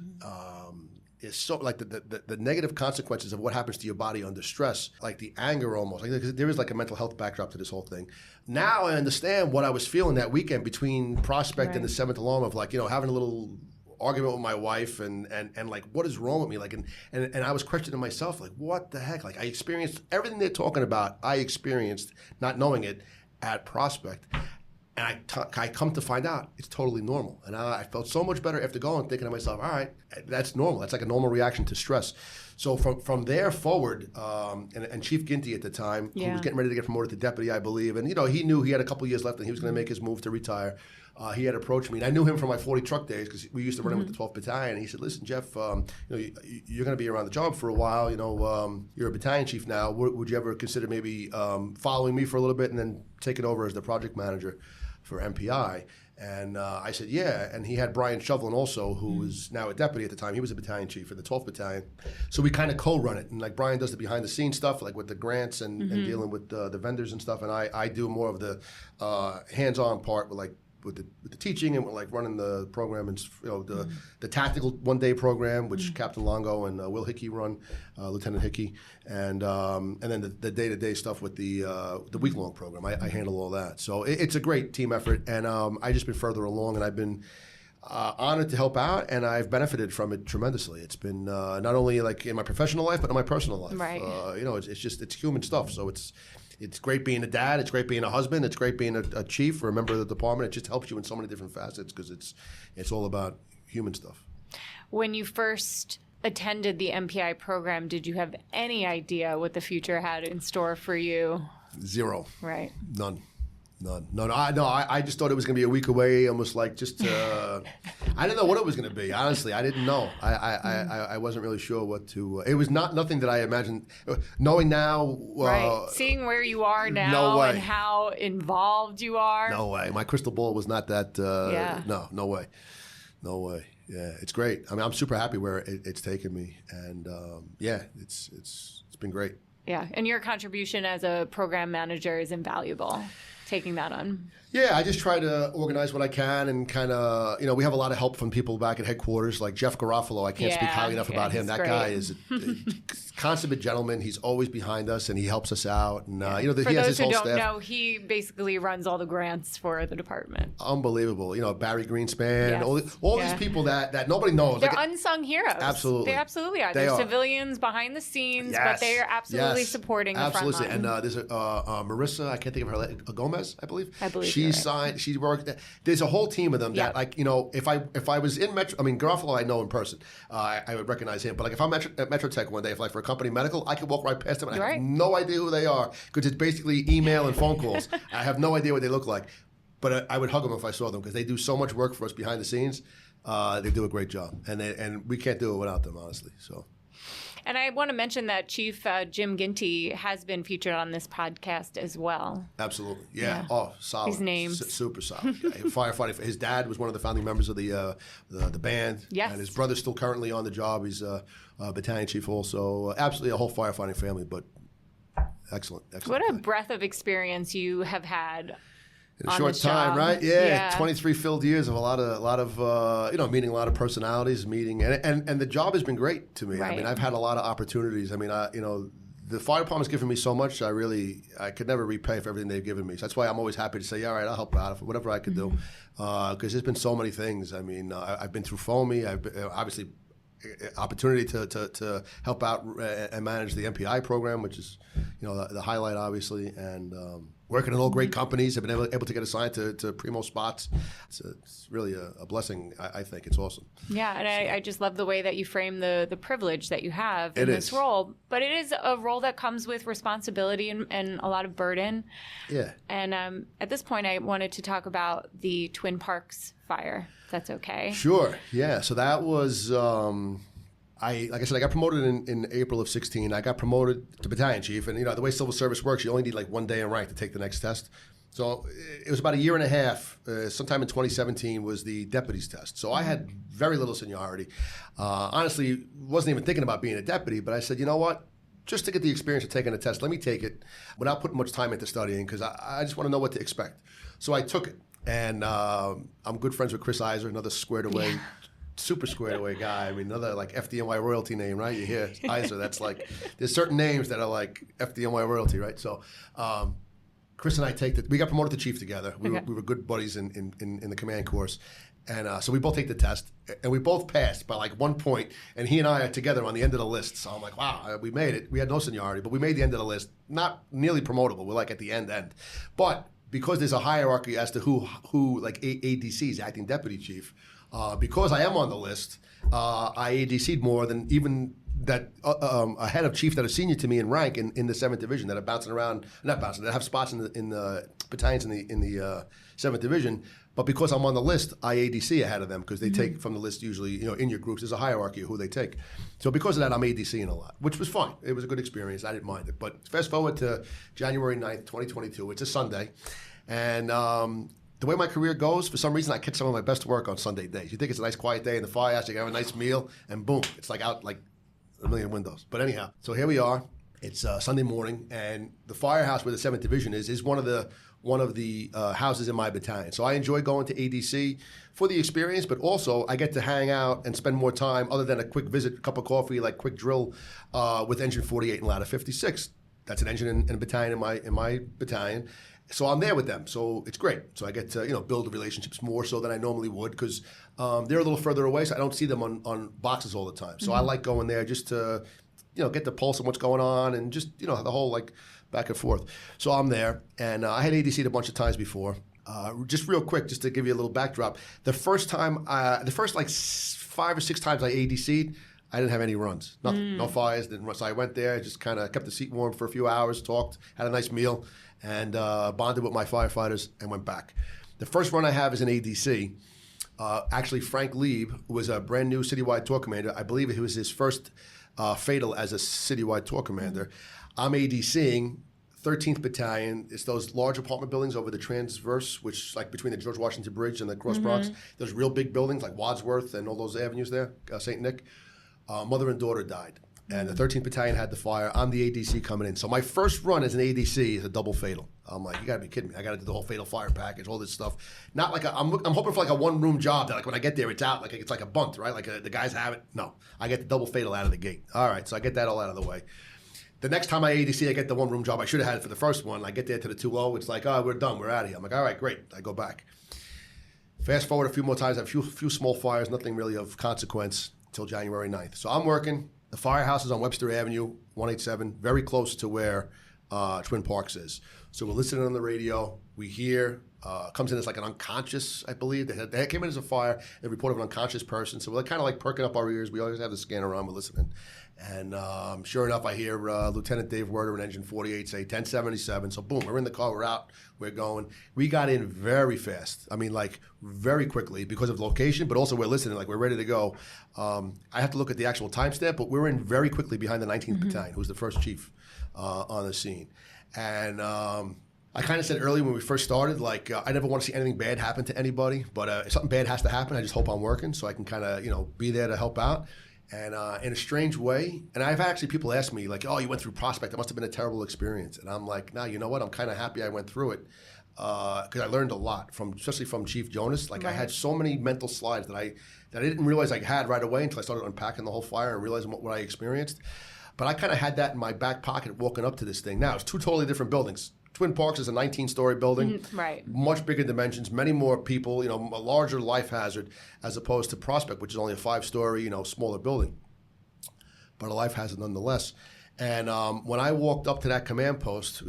is so like the negative consequences of what happens to your body under stress, like the anger almost. Like, there is like a mental health backdrop to this whole thing. Now I understand what I was feeling that weekend between Prospect and the 7th alarm of like, you know, having a little argument with my wife and like, what is wrong with me? Like, and I was questioning myself, like, what the heck? Like, I experienced everything they're talking about. I experienced, not knowing it, at Prospect. And I come to find out it's totally normal. And I felt so much better after going, thinking to myself, all right, that's normal. That's like a normal reaction to stress. So from there forward, and Chief Ginty at the time, who was getting ready to get promoted to deputy, I believe, and, you know, he knew he had a couple years left and he was going to make his move to retire. He had approached me, and I knew him from my 40 truck days because we used to run him with the 12th Battalion. And he said, "Listen, Jeff, you know, you're going to be around the job for a while. You know, you're a battalion chief now. Would you ever consider maybe following me for a little bit and then taking over as the project manager for MPI?" And I said, "Yeah." And he had Brian Shovelin also, who was now a deputy at the time. He was a battalion chief in the 12th Battalion. So we kind of co-run it. And like Brian does the behind-the-scenes stuff, like with the grants and dealing with the vendors and stuff. And I do more of the hands-on part with the teaching and like running the program and, you know, the tactical one-day program, which Captain Longo and Will Hickey run, Lieutenant Hickey, and then the day-to-day stuff with the week-long program. I handle all that. So it's a great team effort, and I just been further along, and I've been honored to help out, and I've benefited from it tremendously. It's been not only like in my professional life, but in my personal life. Right. You know, it's human stuff. So it's great being a dad. It's great being a husband. It's great being a chief or a member of the department. It just helps you in so many different facets because it's all about human stuff. When you first attended the MPI program, did you have any idea what the future had in store for you? Zero. Right. None. I just thought it was going to be a week away, almost like just. I didn't know what it was going to be. Honestly, I didn't know. I wasn't really sure what to. It was nothing that I imagined. Knowing now, right? Seeing where you are now, no way. And how involved you are. No way. My crystal ball was not that. No way. Yeah, it's great. I mean, I'm super happy where it's taken me, and it's been great. Yeah, and your contribution as a program manager is invaluable. taking that on? Yeah, I just try to organize what I can and kind of, we have a lot of help from people back at headquarters, like Jeff Garofalo. I can't speak highly enough about him. That great. guy is a consummate gentleman. He's always behind us, and he helps us out. And, For he has those his who whole don't staff. know, he basically runs all the grants for the department. Unbelievable. Barry Greenspan, Yes. all these people that nobody knows. They're unsung heroes. Absolutely. They absolutely are. They They're are. civilians behind the scenes, Yes. but they are absolutely supporting the front line. And there's Marissa, I can't think of her, Gomez, I believe. you're right. Signed. She worked. There's a whole team of them that, if I was in Metro, Garofalo I know in person, I would recognize him. But like if I'm at Metro Tech one day, for a company medical, I could walk right past them and I have no idea who they are because it's basically email and phone calls. I have no idea what they look like. But I would hug them if I saw them because they do so much work for us behind the scenes. They do a great job, and we can't do it without them, honestly. So. And I want to mention that Chief Jim Ginty has been featured on this podcast as well. Absolutely, yeah. Oh, solid. His name. Super solid. Firefighter. His dad was one of the founding members of the band. Yes. And his brother's still currently on the job. He's a Battalion Chief also. Absolutely a whole firefighting family, but excellent. What a breadth of experience you have had. In a short time, job. right? Yeah, 23 filled years of a lot of meeting a lot of personalities, and the job has been great to me. Right. I mean, I've had a lot of opportunities. The fire department's given me so much. I could never repay for everything they've given me. So that's why I'm always happy to say, all right, I'll help out for whatever I could do, because there's been so many things. I mean, I've been through FOMI. I've been, obviously opportunity to help out and manage the MPI program, which is the highlight, obviously, and working in all great companies. I've been able to get assigned to primo spots. It's really a blessing. I think it's awesome. Yeah, and I just love the way that you frame the privilege that you have in this role. But it is a role that comes with responsibility and a lot of burden. Yeah. And at this point, I wanted to talk about the Twin Parks fire. If that's okay. Sure. Yeah. So that was. Like I said, I got promoted in April of 16. I got promoted to Battalion Chief, and the way civil service works, you only need like 1 day in rank to take the next test. So it was about a year and a half. Sometime in 2017 was the deputy's test. So I had very little seniority. Honestly, wasn't even thinking about being a deputy, but I said, you know what? Just to get the experience of taking a test, let me take it without putting much time into studying because I just want to know what to expect. So I took it, and I'm good friends with Chris Iser, another squared away. Super squared away guy. I mean, another like FDNY royalty name, right? You hear Iser, that's like, there's certain names that are like FDNY royalty, right? So Chris and I we got promoted to chief together. We were good buddies in the command course. And so we both take the test, and we both passed by like 1 point, and he and I are together on the end of the list. So I'm like, wow, we made it. We had no seniority, but we made the end of the list. Not nearly promotable. We're like at the end. But because there's a hierarchy as to who like ADC's acting deputy chief, because I am on the list, I ADC'd more than even that a head of chief that are senior to me in rank in the 7th Division that are bouncing around, not bouncing, that have spots in the battalions in the 7th Division. But because I'm on the list, I ADC ahead of them because they take from the list usually, in your groups, there's a hierarchy of who they take. So because of that, I'm ADCing a lot, which was fine. It was a good experience. I didn't mind it. But fast forward to January 9th, 2022. It's a Sunday. And the way my career goes, for some reason, I catch some of my best work on Sunday days. You think it's a nice quiet day in the firehouse, you have a nice meal, and boom, it's like out like a million windows. But anyhow, so here we are. It's Sunday morning, and the firehouse where the 7th Division is one of the houses in my battalion. So I enjoy going to ADC for the experience, but also I get to hang out and spend more time, other than a quick visit, a cup of coffee, like quick drill with Engine 48 and Ladder 56. That's an engine in a battalion in my battalion. So I'm there with them, so it's great. So I get to build the relationships more so than I normally would because they're a little further away, so I don't see them on boxes all the time. So I like going there just to get the pulse of what's going on and just the whole like back and forth. So I'm there, and I had ADC'd a bunch of times before. Just real quick, just to give you a little backdrop, the first like 5 or 6 times I ADC'd, I didn't have any runs, nothing, no fires, didn't run. So I went there, just kind of kept the seat warm for a few hours, talked, had a nice meal, and bonded with my firefighters and went back. The first run I have is an ADC. Actually, Frank Lieb was a brand new citywide tour commander. I believe it was his first fatal as a citywide tour commander. I'm ADCing 13th Battalion. It's those large apartment buildings over the transverse, which like between the George Washington Bridge and the Cross Bronx. Those real big buildings like Wadsworth and all those avenues there, St. Nick. Mother and daughter died. And the 13th Battalion had the fire. I'm the ADC coming in. So my first run as an ADC is a double fatal. I'm like, you got to be kidding me. I got to do the whole fatal fire package, all this stuff. Not like I'm hoping for like a one-room job that like when I get there, it's out. Like it's like a bunt, right? Like the guys have it. No, I get the double fatal out of the gate. All right, so I get that all out of the way. The next time I ADC, I get the one-room job. I should have had it for the first one. I get there to the 2-0. It's like, oh, we're done. We're out of here. I'm like, all right, great. I go back. Fast forward a few more times. I have a few small fires, nothing really of consequence until January 9th. So I'm working. The firehouse is on Webster Avenue, 187, very close to where Twin Parks is. So we're listening on the radio. We hear, comes in as like an unconscious, I believe. They came in as a fire. They reported an unconscious person. So we're kind of like perking up our ears. We always have the scanner on. We're listening. And sure enough, I hear Lieutenant Dave Werder in Engine 48 say 1077. So boom, we're in the car. We're out. We're going. We got in very fast. I mean, like very quickly because of location, but also we're listening. Like we're ready to go. I have to look at the actual timestamp, but we're in very quickly behind the 19th Battalion, who's the first chief on the scene. And I kind of said earlier when we first started, like I never want to see anything bad happen to anybody, but if something bad has to happen, I just hope I'm working so I can kind of be there to help out. And in a strange way, and I've actually people ask me like, oh, you went through Prospect. That must have been a terrible experience. And I'm like, nah, you know what? I'm kind of happy I went through it because I learned a lot especially from Chief Jonas. Like I had so many mental slides that I didn't realize I had right away until I started unpacking the whole fire and realizing what I experienced. But I kind of had that in my back pocket walking up to this thing. Now, it's two totally different buildings. Twin Parks is a 19-story building, much bigger dimensions, many more people, a larger life hazard as opposed to Prospect, which is only a 5-story, smaller building, but a life hazard nonetheless. And when I walked up to that command post,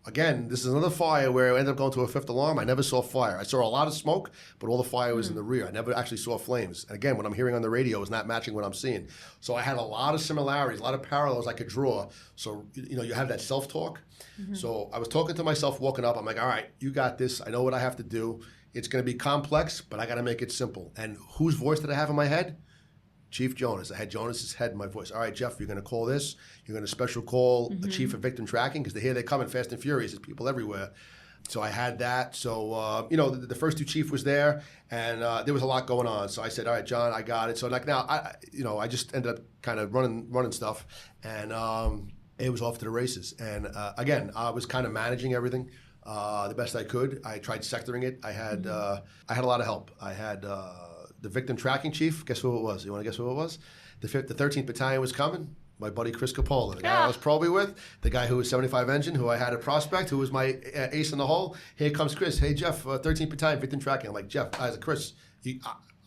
again, this is another fire where I ended up going to a 5th alarm. I never saw fire. I saw a lot of smoke, but all the fire was in the rear. I never actually saw flames. And again, what I'm hearing on the radio is not matching what I'm seeing. So I had a lot of similarities, a lot of parallels I could draw. So, you have that self-talk. So I was talking to myself walking up. I'm like, all right, you got this. I know what I have to do. It's going to be complex, but I got to make it simple. And whose voice did I have in my head? Chief Jonas. I had Jonas's head in my voice. All right, Jeff, you're going to call this. You're going to special call a chief of victim tracking because they're coming fast and furious. There's people everywhere. So I had that. So, the first 2 chief was there, and there was a lot going on. So I said, all right, John, I got it. So like now, I just ended up kind of running stuff, and it was off to the races. And again, I was kind of managing everything the best I could. I tried sectoring it. I had a lot of help. I had the victim tracking chief. Guess who it was? You want to guess who it was? The 13th Battalion was coming. My buddy Chris Capola, the guy I was Proby with, the guy who was 75 engine, who I had at Prospect, who was my ace in the hole. Here comes Chris. Hey, Jeff, 13th Battalion, victim tracking. I'm like, Jeff, I said, Chris,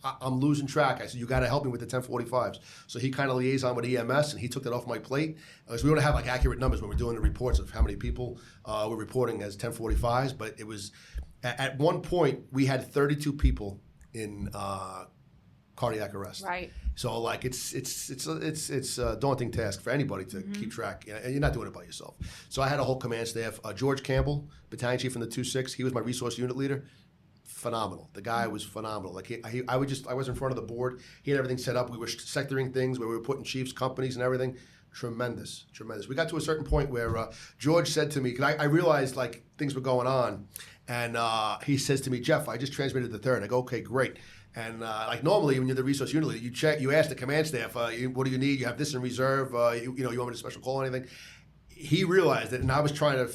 I'm losing track. I said, you got to help me with the 1045s. So he kind of liaisoned with EMS, and he took that off my plate. Because we want to have like accurate numbers when we're doing the reports of how many people were reporting as 1045s. But it was, at one point, we had 32 people in cardiac arrest. Right. So like it's a daunting task for anybody to keep track, and you're not doing it by yourself. So I had a whole command staff. George Campbell, battalion chief in the 2-6, he was my resource unit leader. Phenomenal. The guy was phenomenal. Like I was in front of the board. He had everything set up. We were sectoring things where we were putting chiefs, companies, and everything. Tremendous. We got to a certain point where George said to me, because I realized like things were going on, and he says to me, Jeff, I just transmitted the 3rd. I go, okay, great. And like normally when you're the resource unit leader, you ask the command staff, what do you need? You have this in reserve. You want me to special call or anything? He realized it, and I was trying to,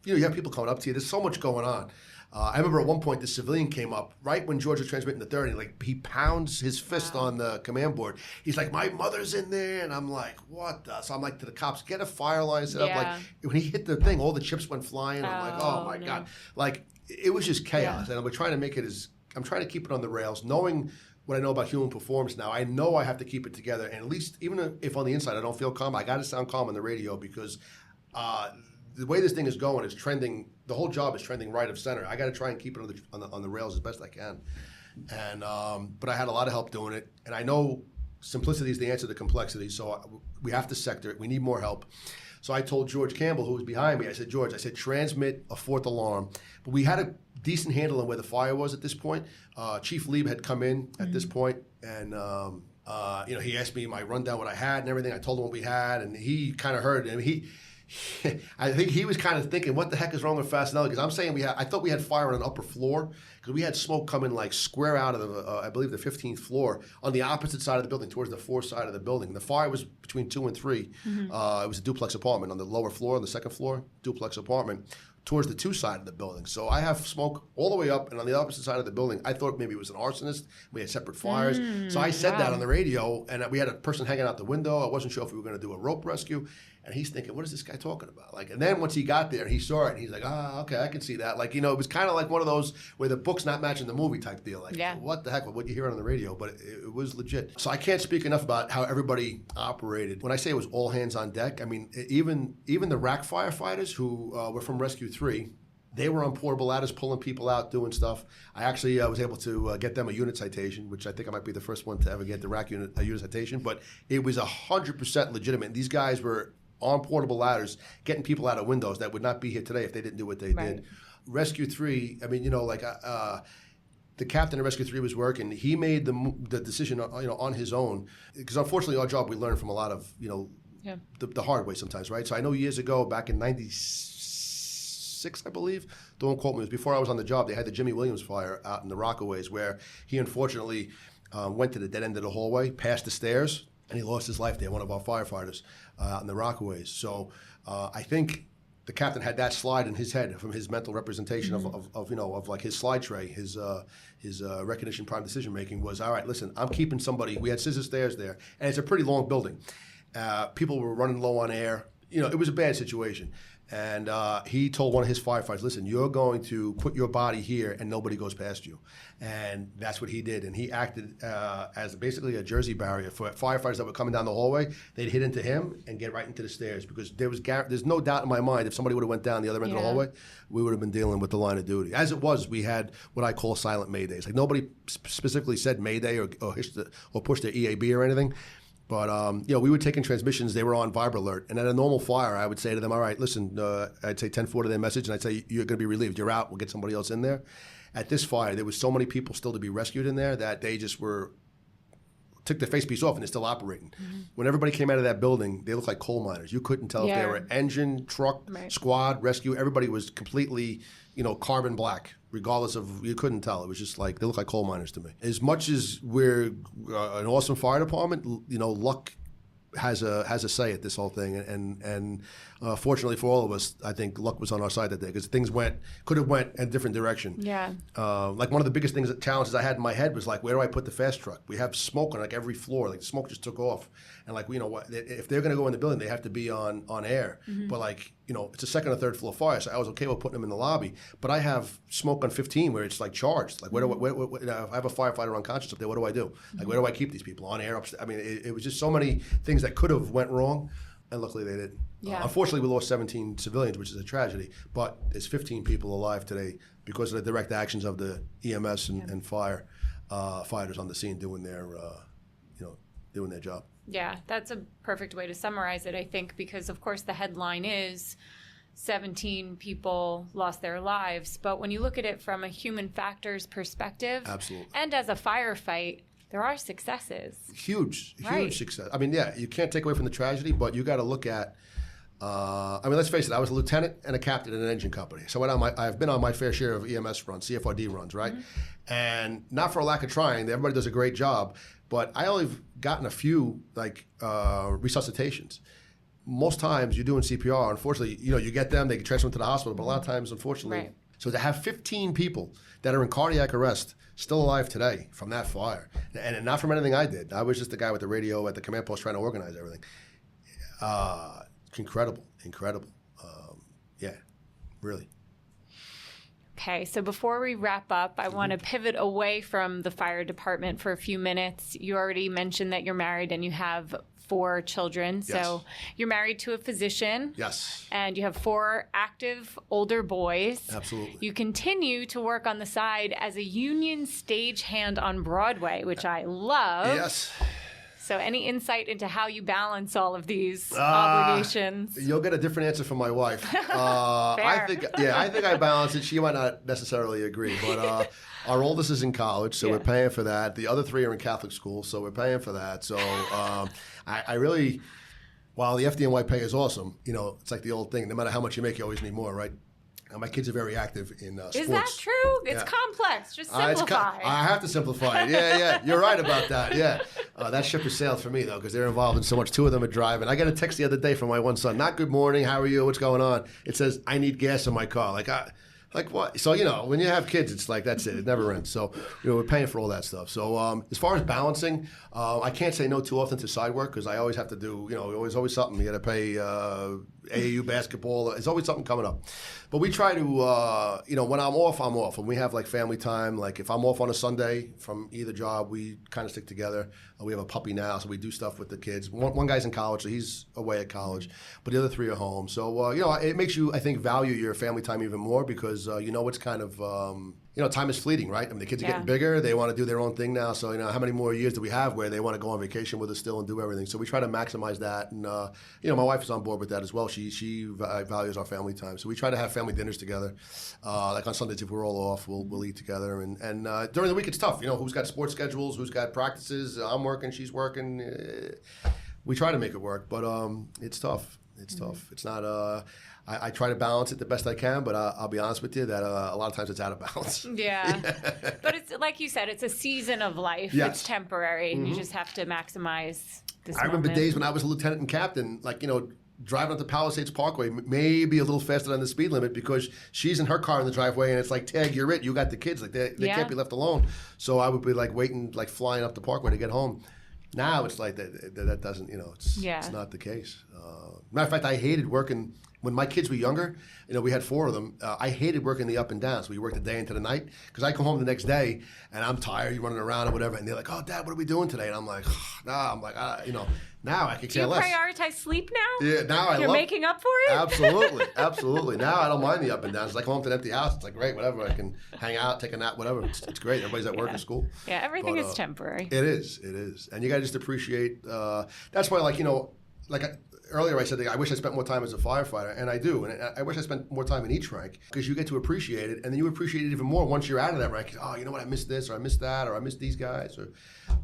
you have people coming up to you. There's so much going on. I remember at one point the civilian came up right when George was transmitting the 3rd, and he pounds his fist on the command board. He's like, my mother's in there, and I'm like, what the? So I'm like to the cops, get a fire line set up. Like when he hit the thing, all the chips went flying. I'm like, oh my God. Like it was just chaos, and I'm trying to make it I'm trying to keep it on the rails, knowing what I know about human performance now. I know I have to keep it together, and at least even if on the inside I don't feel calm, I got to sound calm on the radio because the way this thing is going, it's trending. The whole job is trending right of center. I got to try and keep it on the rails as best I can. And but I had a lot of help doing it, and I know simplicity is the answer to complexity. So we have to sector it. We need more help. So I told George Campbell, who was behind me, I said, George, transmit a 4th alarm. But we had a decent handle on where the fire was at this point. Chief Lieb had come in at this point, and he asked me my rundown, what I had and everything. I told him what we had, and he kind of heard it. I mean, I think he was kind of thinking, what the heck is wrong with Facinelli? Because I'm saying I thought we had fire on an upper floor because we had smoke coming like square out of the, I believe the 15th floor on the opposite side of the building, towards the fourth side of the building. The fire was between 2 and 3. It was a duplex apartment on the lower floor, on the second floor, duplex apartment, towards the 2 side of the building. So I have smoke all the way up, and on the opposite side of the building, I thought maybe it was an arsonist. We had separate fires. So I said that on the radio, and we had a person hanging out the window. I wasn't sure if we were going to do a rope rescue. And he's thinking, what is this guy talking about? Like, and then once he got there and he saw it, and he's like, okay, I can see that. Like, it was kind of like one of those where the book's not matching the movie type deal. Like, what the heck? What you hear on the radio? But it was legit. So I can't speak enough about how everybody operated. When I say it was all hands on deck, I mean, even the rack firefighters who were from Rescue 3, they were on portable ladders pulling people out, doing stuff. I actually was able to get them a unit citation, which I think I might be the first one to ever get the rack unit a unit citation. But it was 100% legitimate. These guys were on portable ladders, getting people out of windows that would not be here today if they didn't do what they did. Rescue 3, I mean, the captain of Rescue 3 was working. He made the decision, on his own, because unfortunately our job we learn from a lot of, the hard way sometimes, right? So I know years ago, back in '96, I believe, don't quote me, it was before I was on the job, they had the Jimmy Williams fire out in the Rockaways where he unfortunately went to the dead end of the hallway, past the stairs, and he lost his life there, one of our firefighters out in the Rockaways. So I think the captain had that slide in his head from his mental representation of like his slide tray, his recognition prime decision making was, all right, listen, I'm keeping somebody. We had scissor stairs there, and it's a pretty long building. People were running low on air. It was a bad situation. And he told one of his firefighters, listen, you're going to put your body here and nobody goes past you. And that's what he did. And he acted as basically a Jersey barrier for firefighters that were coming down the hallway. They'd hit into him and get right into the stairs because there's no doubt in my mind if somebody would have went down the other end of the hallway, we would have been dealing with the line of duty. As it was, we had what I call silent maydays. Like nobody specifically said mayday or pushed their EAB or anything. But, we were taking transmissions. They were on Viber alert. And at a normal fire, I would say to them, all right, listen, I'd say 10-4 to their message, and I'd say, you're going to be relieved. You're out. We'll get somebody else in there. At this fire, there was so many people still to be rescued in there that they just took the facepiece off, and they're still operating. When everybody came out of that building, they looked like coal miners. You couldn't tell if they were engine, truck, squad, rescue. Everybody was completely, carbon black. Regardless of, you couldn't tell. It was just like, they look like coal miners to me. As much as we're an awesome fire department, luck has a say at this whole thing. And fortunately for all of us, I think luck was on our side that day because things could have went in a different direction. Yeah. Like one of the biggest challenges I had in my head was like, where do I put the fast truck? We have smoke on like every floor. Like the smoke just took off. And like, if they're going to go in the building, they have to be on air. But like, it's a second or third floor fire, so I was okay with putting them in the lobby. But I have smoke on 15 where it's like charged. Like, if I have a firefighter unconscious up there, what do I do? Like, where do I keep these people on air? I mean, it was just so many things that could have went wrong, and luckily they didn't. Yeah. Unfortunately, we lost 17 civilians, which is a tragedy. But there's 15 people alive today because of the direct actions of the EMS and fire fighters on the scene doing their job. Yeah, that's a perfect way to summarize it, I think, because, of course, the headline is 17 people lost their lives. But when you look at it from a human factors perspective, absolutely, and as a firefight, there are successes. Huge success. I mean, you can't take away from the tragedy, but you got to look at, let's face it, I was a lieutenant and a captain in an engine company. So I've been on my fair share of EMS runs, CFRD runs, right? And not for a lack of trying, everybody does a great job. But I only have gotten a few resuscitations. Most times you're doing CPR. Unfortunately, you get them, they get transferred to the hospital. But a lot of times, unfortunately, so to have 15 people that are in cardiac arrest still alive today from that fire, and not from anything I did. I was just the guy with the radio at the command post trying to organize everything. Incredible. Really. Okay, so before we wrap up, I want to pivot away from the fire department for a few minutes. You already mentioned that you're married and you have 4 children. Yes. So you're married to a physician. Yes. And you have 4 active older boys. Absolutely. You continue to work on the side as a union stagehand on Broadway, which I love. Yes. So any insight into how you balance all of these obligations? You'll get a different answer from my wife. I think I balance it. She might not necessarily agree, but our oldest is in college, so we're paying for that. The other 3 are in Catholic school, so we're paying for that. So I really, while the FDNY pay is awesome, it's like the old thing. No matter how much you make, you always need more, right? My kids are very active in sports. Is that true? It's complex. Just simplify. I have to simplify it. Yeah. You're right about that. Yeah. That ship has sailed for me, though, because they're involved in so much. 2 of them are driving. I got a text the other day from my one son. Not good morning. How are you? What's going on? It says, I need gas in my car. Like what? So, when you have kids, it's like, that's it. It never ends. So, we're paying for all that stuff. So, as far as balancing, I can't say no too often to side work because I always have to do, always something. You got to pay AAU basketball. There's always something coming up. But we try to, when I'm off, I'm off. When we have like family time, like if I'm off on a Sunday from either job, we kind of stick together. We have a puppy now, so we do stuff with the kids. One guy's in college, so he's away at college, but the other 3 are home. So, it makes you, I think, value your family time even more because, it's kind of, time is fleeting, right? I mean, the kids are getting bigger. They want to do their own thing now. So, how many more years do we have where they want to go on vacation with us still and do everything? So we try to maximize that. And, my wife is on board with that as well. She values our family time. So we try to have family dinners together. Like on Sundays, if we're all off, we'll eat together. And during the week, it's tough. Who's got sports schedules, who's got practices. I'm working, she's working. We try to make it work, but it's tough. It's tough. It's not... I try to balance it the best I can, but I'll be honest with you that a lot of times it's out of balance. Yeah. But it's like you said, it's a season of life. Yes. It's temporary, and you just have to maximize this moment. Remember days when I was a lieutenant and captain, driving up the Palisades Parkway, maybe a little faster than the speed limit because she's in her car in the driveway, and it's like, Tag, you're it. You got the kids. Like they can't be left alone. So I would be waiting, flying up the Parkway to get home. Now it's like that doesn't, it's not the case. Matter of fact, I hated working. When my kids were younger, we had 4 of them. I hated working the up and down. So we worked the day into the night because I come home the next day and I'm tired, you're running around or whatever. And they're like, oh, Dad, what are we doing today? And I'm like, nah, now I could care less. Do you prioritize sleep now? Yeah, now You're making up for it? Absolutely. Now I don't mind the up and downs. It's like home to an empty house. It's like, great, whatever. I can hang out, take a nap, whatever. It's great. Everybody's at work and school. Yeah, everything is temporary. It is. And you got to just appreciate, that's why earlier I said I wish I spent more time as a firefighter, and I do. And I wish I spent more time in each rank because you get to appreciate it, and then you appreciate it even more once you're out of that rank. Oh, you know what? I missed this, or I missed that, or I missed these guys.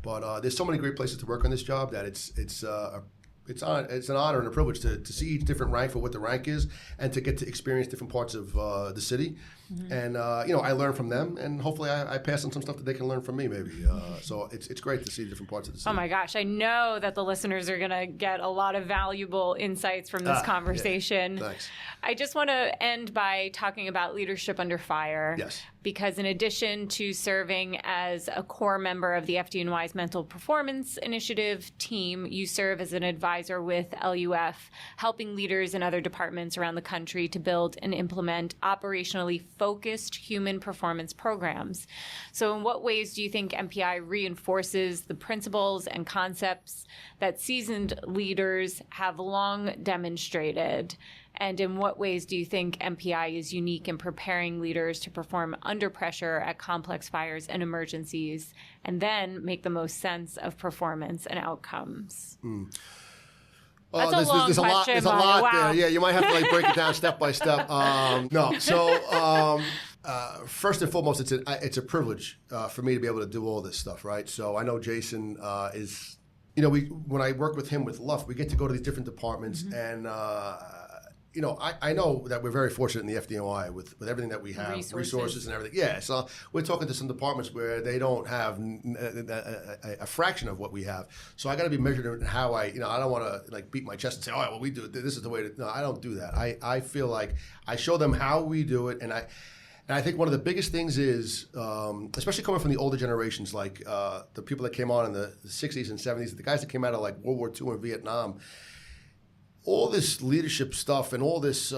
But there's so many great places to work on this job that it's an honor and a privilege to see each different rank for what the rank is, and to get to experience different parts of the city. Mm-hmm. And I learn from them, and hopefully I pass on some stuff that they can learn from me, maybe. So it's great to see different parts of the city. Oh my gosh, I know that the listeners are going to get a lot of valuable insights from this conversation. Yeah. Thanks. I just want to end by talking about leadership under fire. Yes. Because in addition to serving as a core member of the FDNY's Mental Performance Initiative team, you serve as an advisor with LUF, helping leaders in other departments around the country to build and implement operationally focused human performance programs. So in what ways do you think MPI reinforces the principles and concepts that seasoned leaders have long demonstrated? And in what ways do you think MPI is unique in preparing leaders to perform under pressure at complex fires and emergencies, and then make the most sense of performance and outcomes? That's a long question. There's a lot there. Yeah, you might have to break it down step by step. First and foremost, it's a privilege for me to be able to do all this stuff, right? So I know Jason is, when I work with him with LUF, we get to go to these different departments, and I know that we're very fortunate in the FDNY with everything that we have, resources and everything. Yeah, so we're talking to some departments where they don't have a fraction of what we have. So I got to be measured in how I don't want to beat my chest and say, oh, well, we do it. This is the way to. No, I don't do that. I feel like I show them how we do it, and I think one of the biggest things is, especially coming from the older generations, like the people that came on in the 60s and 70s, the guys that came out of World War II and Vietnam. All this leadership stuff and all this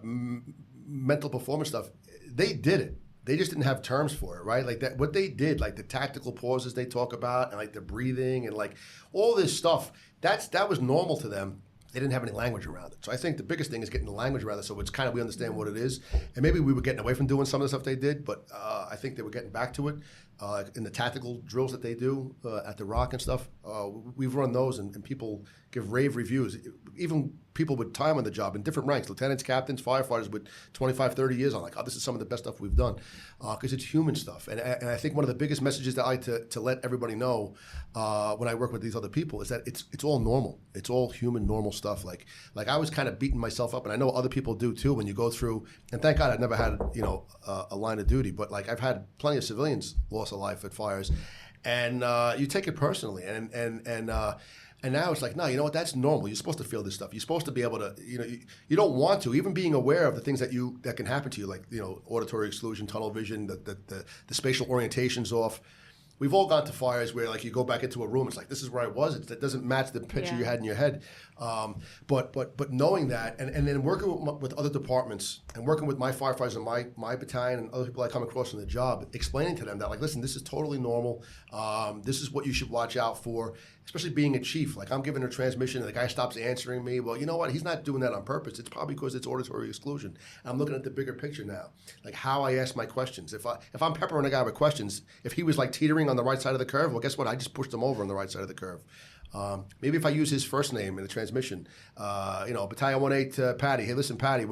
mental performance stuff, they did it. They just didn't have terms for it, right? Like that, what they did, the tactical pauses they talk about, and the breathing and all this stuff. That was normal to them. They didn't have any language around it. So I think the biggest thing is getting the language around it, so it's we understand what it is. And maybe we were getting away from doing some of the stuff they did, but I think they were getting back to it. in the tactical drills that they do at the Rock and stuff. We've run those, and people give rave reviews. Even people with time on the job in different ranks, lieutenants, captains, firefighters with 25, 30 years on, like, oh, this is some of the best stuff we've done, because it's human stuff. And I think one of the biggest messages that I like to let everybody know when I work with these other people is that it's all normal. It's all human, normal stuff. Like I was kind of beating myself up, and I know other people do too when you go through, and thank God I've never had, a line of duty, but like I've had plenty of civilians loss of life at fires, and you take it personally, and now it's like, no, you know what? That's normal. You're supposed to feel this stuff. You're supposed to be able to, you don't want to. Even being aware of the things that can happen to you, like auditory exclusion, tunnel vision, the spatial orientation's off. We've all gone to fires where, like, you go back into a room, it's like, this is where I was. It doesn't match the picture you had in your head. But knowing that, and then working with other departments and working with my firefighters and my battalion and other people I come across on the job, explaining to them that, like, listen, this is totally normal. This is what you should watch out for, especially being a chief. Like, I'm giving a transmission and the guy stops answering me. Well, you know what? He's not doing that on purpose. It's probably because it's auditory exclusion. I'm looking at the bigger picture now, like how I ask my questions. If I'm peppering a guy with questions, if he was like teetering on the right side of the curve, well, guess what? I just pushed him over on the right side of the curve. Maybe if I use his first name in the transmission, Battalion 18 Patty. Hey, listen, Patty,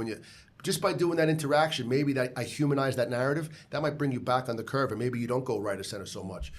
just by doing that interaction, maybe that I humanize that narrative. That might bring you back on the curve, and maybe you don't go right or center so much.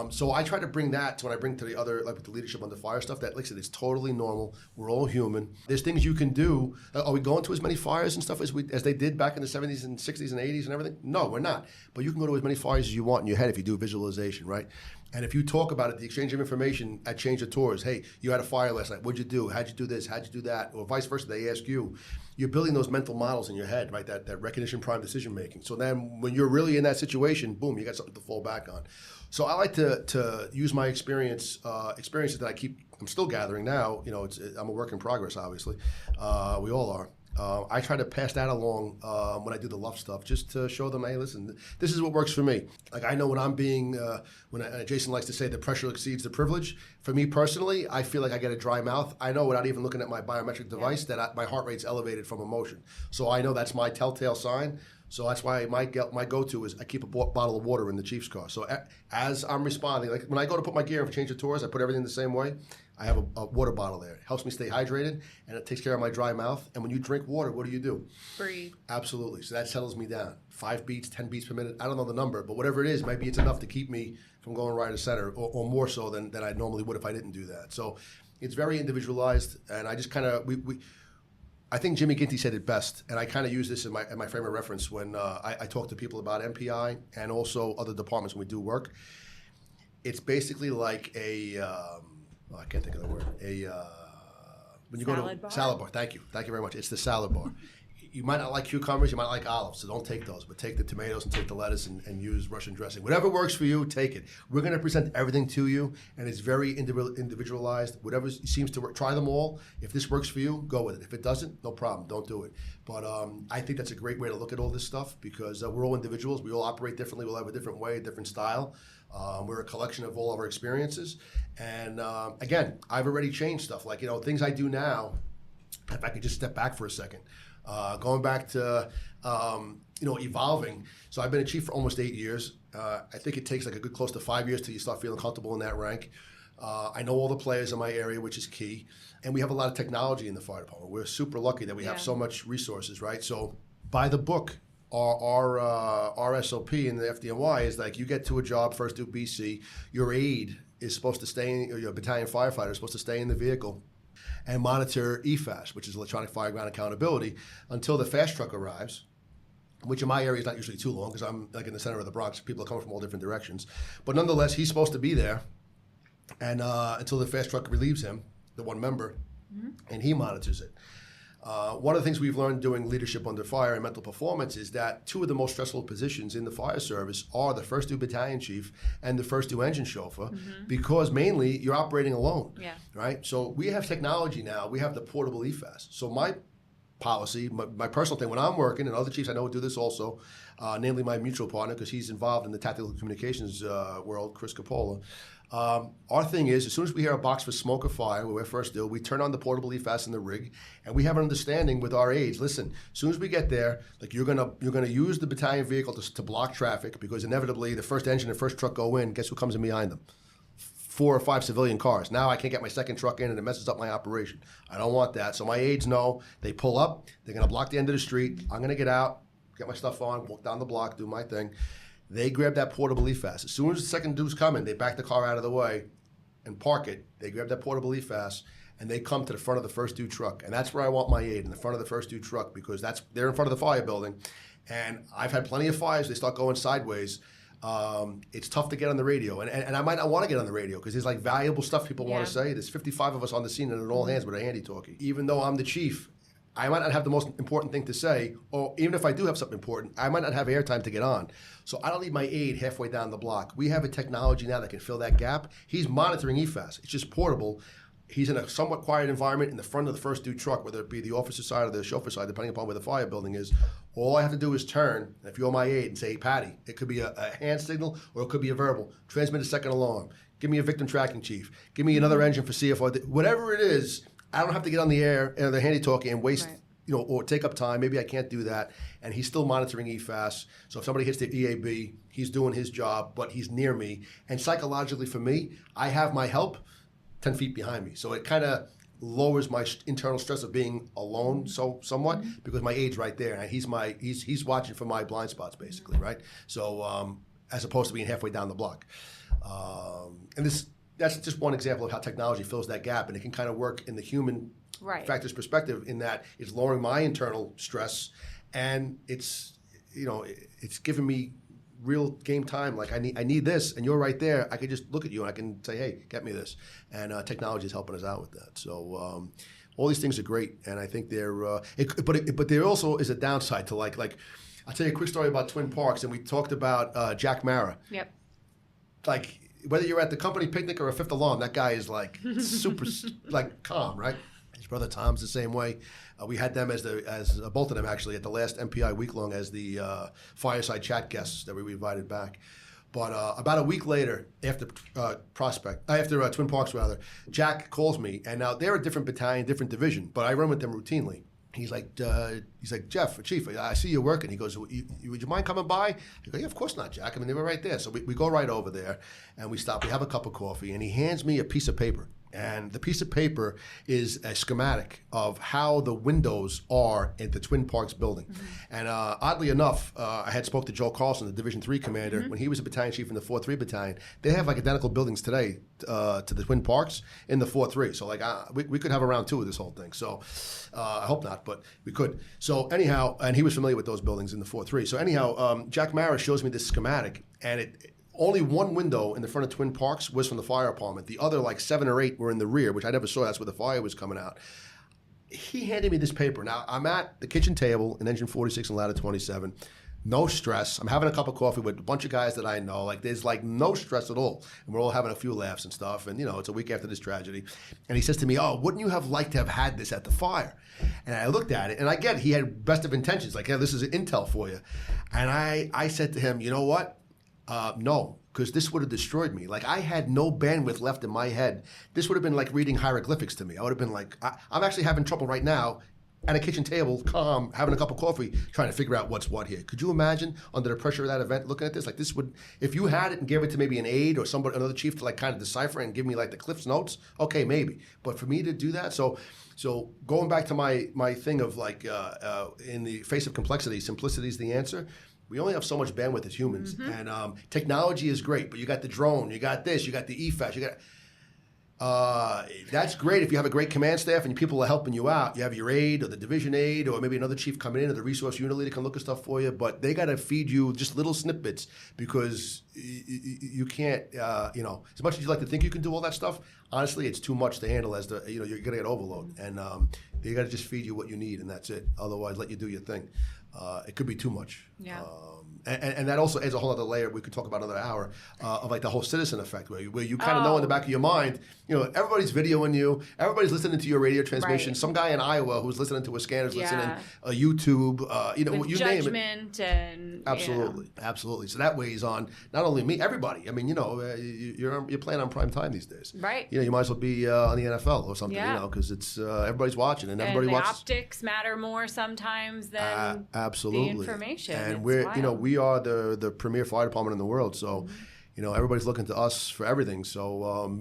So I try to bring that to when I bring to the other, like with the leadership under fire stuff, that, like I said, it's totally normal. We're all human. There's things you can do. Are we going to as many fires and stuff as they did back in the 70s and 60s and 80s and everything? No, we're not. But you can go to as many fires as you want in your head if you do visualization, right? And if you talk about it, the exchange of information at change of tours, hey, you had a fire last night. What'd you do? How'd you do this? How'd you do that? Or vice versa, they ask you. You're building those mental models in your head, right? That recognition prime decision making. So then when you're really in that situation, boom, you got something to fall back on. So I like to use my experiences that I'm still gathering now. I'm a work in progress, obviously. We all are. I try to pass that along when I do the Luff stuff, just to show them, hey, listen, this is what works for me. Like, I know when I'm being, Jason likes to say the pressure exceeds the privilege. For me personally, I feel like I get a dry mouth. I know without even looking at my biometric device that my heart rate's elevated from emotion. So I know that's my telltale sign. So that's why my go-to is I keep a bottle of water in the Chief's car. So as I'm responding, like when I go to put my gear in for change of tours, I put everything the same way. I have a water bottle there. It helps me stay hydrated, and it takes care of my dry mouth. And when you drink water, what do? Breathe. Absolutely. So that settles me down. 5 beats, 10 beats per minute. I don't know the number, but whatever it is, maybe it's enough to keep me from going right to center, or more so than I normally would if I didn't do that. So it's very individualized, and I just kind of I think Jimmy Ginty said it best, and I kind of use this in my frame of reference when I talk to people about MPI and also other departments when we do work. It's basically like I can't think of the word. When you salad go to salad bar. Thank you very much. It's the salad bar. You might not like cucumbers, you might like olives, so don't take those, but take the tomatoes and take the lettuce and use Russian dressing. Whatever works for you, take it. We're going to present everything to you, and it's very individualized. Whatever seems to work, try them all. If this works for you, go with it. If it doesn't, no problem, don't do it. But I think that's a great way to look at all this stuff, because we're all individuals. We all operate differently. We'll have a different way, a different style. We're a collection of all of our experiences. And again, I've already changed stuff. Like, things I do now, if I could just step back for a second. Going back to, evolving. So I've been a chief for almost 8 years. I think it takes like a good close to 5 years till you start feeling comfortable in that rank. I know all the players in my area, which is key. And we have a lot of technology in the fire department. We're super lucky that we have so much resources, right? So by the book, our SOP in the FDNY is like, you get to a job, first do BC, your aide is supposed to stay, or your battalion firefighter is supposed to stay in the vehicle and monitor EFAS, which is electronic fireground accountability, until the fast truck arrives, which in my area is not usually too long because I'm like in the center of the Bronx. People are coming from all different directions. But nonetheless, he's supposed to be there and until the fast truck relieves him, the one member, and he monitors it. One of the things we've learned doing leadership under fire and mental performance is that two of the most stressful positions in the fire service are the first due battalion chief and the first due engine chauffeur, because mainly you're operating alone, right? So we have technology now. We have the portable EFAS. So my policy. My personal thing, when I'm working, and other chiefs I know do this also, namely my mutual partner, because he's involved in the tactical communications world, Chris Capola. Our thing is, as soon as we hear a box for smoke or fire, what we first do, we turn on the portable EFAS in the rig, and we have an understanding with our aides. Listen, as soon as we get there, like you're gonna use the battalion vehicle to block traffic, because inevitably the first engine and first truck go in. Guess who comes in behind them? 4 or 5 civilian cars. Now I can't get my second truck in, and it messes up my operation. I don't want that. So my aides know. They pull up. They're gonna block the end of the street. I'm gonna get out, get my stuff on, walk down the block, do my thing. They grab that portable EFAS. As soon as the second dude's coming, they back the car out of the way and park it. They grab that portable EFAS, and they come to the front of the first dude truck. And that's where I want my aide, in the front of the first dude truck, because they're in front of the fire building. And I've had plenty of fires. They start going sideways. It's tough to get on the radio. And I might not want to get on the radio, because there's like valuable stuff people want to say. There's 55 of us on the scene, and it all hands with a handy-talkie. Even though I'm the chief, I might not have the most important thing to say, or even if I do have something important, I might not have airtime to get on. So I don't need my aide halfway down the block. We have a technology now that can fill that gap. He's monitoring EFAS. It's just portable. He's in a somewhat quiet environment in the front of the first dude truck, whether it be the officer side or the chauffeur side, depending upon where the fire building is. All I have to do is turn, if you're my aide, and say, hey, Patty, it could be a hand signal or it could be a verbal. Transmit a second alarm. Give me a victim tracking chief. Give me another engine for CFR. Whatever it is, I don't have to get on the air and the handy-talkie and waste, or take up time. Maybe I can't do that. And he's still monitoring EFAS. So if somebody hits the EAB, he's doing his job, but he's near me. And psychologically for me, I have my help 10 feet behind me. So it kind of lowers my internal stress of being alone somewhat, because my aide's right there, and he's watching for my blind spots, basically, right? So as opposed to being halfway down the block. And that's just one example of how technology fills that gap, and it can kind of work in the human factors perspective, in that it's lowering my internal stress, and it's giving me real game time. Like I need this, and you're right there. I can just look at you and I can say, hey, get me this. And technology is helping us out with that. So all these things are great, and I think but there also is a downside to like I'll tell you a quick story about Twin Parks, and we talked about Jack Mara. Yep. Like, whether you're at the company picnic or a Fifth Alarm, that guy is like super like calm, right? His brother Tom's the same way. We had them as both of them actually at the last MPI week long as the fireside chat guests that we invited back. But about a week later, after Twin Parks rather, Jack calls me, and now they're a different battalion, different division, but I run with them routinely. He's like, Jeff, Chief, I see you working. He goes, would you mind coming by? I go, yeah, of course not, Jack. I mean, they were right there. So we go right over there, and we stop. We have a cup of coffee, and he hands me a piece of paper. And the piece of paper is a schematic of how the windows are at the Twin Parks building. Mm-hmm. And oddly enough, I had spoke to Joe Carlson, the Division 3 commander, when he was a battalion chief in the 4-3 battalion. They have like identical buildings today to the Twin Parks in the 4-3. So like we could have a round 2 of this whole thing. So I hope not, but we could. So anyhow, and he was familiar with those buildings in the 4-3. So anyhow, Jack Mara shows me this schematic, and only one window in the front of Twin Parks was from the fire department. The other, like 7 or 8, were in the rear, which I never saw. That's where the fire was coming out. He handed me this paper. Now, I'm at the kitchen table in Engine 46 and Ladder 27. No stress. I'm having a cup of coffee with a bunch of guys that I know. Like, there's like no stress at all. And we're all having a few laughs and stuff. And, it's a week after this tragedy. And he says to me, oh, wouldn't you have liked to have had this at the fire? And I looked at it, and I get it. He had best of intentions. Like, yeah, this is intel for you. And I said to him, you know what? No, because this would have destroyed me. Like, I had no bandwidth left in my head. This would have been like reading hieroglyphics to me. I would have been like, I'm actually having trouble right now at a kitchen table, calm, having a cup of coffee, trying to figure out what's what here. Could you imagine under the pressure of that event looking at this? Like, this would, if you had it and gave it to maybe an aide or another chief to like kind of decipher and give me like the Cliff's Notes, okay, maybe. But for me to do that, so going back to my thing of like, in the face of complexity, simplicity is the answer. We only have so much bandwidth as humans, and technology is great. But you got the drone, you got this, you got the EFAS, you got. That's great if you have a great command staff and people are helping you out. You have your aide or the division aide or maybe another chief coming in or the resource unit leader can look at stuff for you. But they got to feed you just little snippets because you can't. As much as you like to think you can do all that stuff, honestly, it's too much to handle. You're gonna get overload, and they got to just feed you what you need, and that's it. Otherwise, let you do your thing. it could be too much. Yeah. And that also adds a whole other layer we could talk about another hour of like the whole citizen effect where you kind of know in the back of your mind, everybody's videoing you, everybody's listening to your radio transmission. Right. Some guy in Iowa who's listening to a scanner's listening YouTube, with you judgment name it. And absolutely. So that weighs on not only me, everybody. I mean, you're playing on prime time these days. Right. You might as well be on the NFL or something. Because it's everybody's watching and everybody the watches. Optics matter more sometimes than absolutely the information. And we are the premier fire department in the world, so everybody's looking to us for everything. So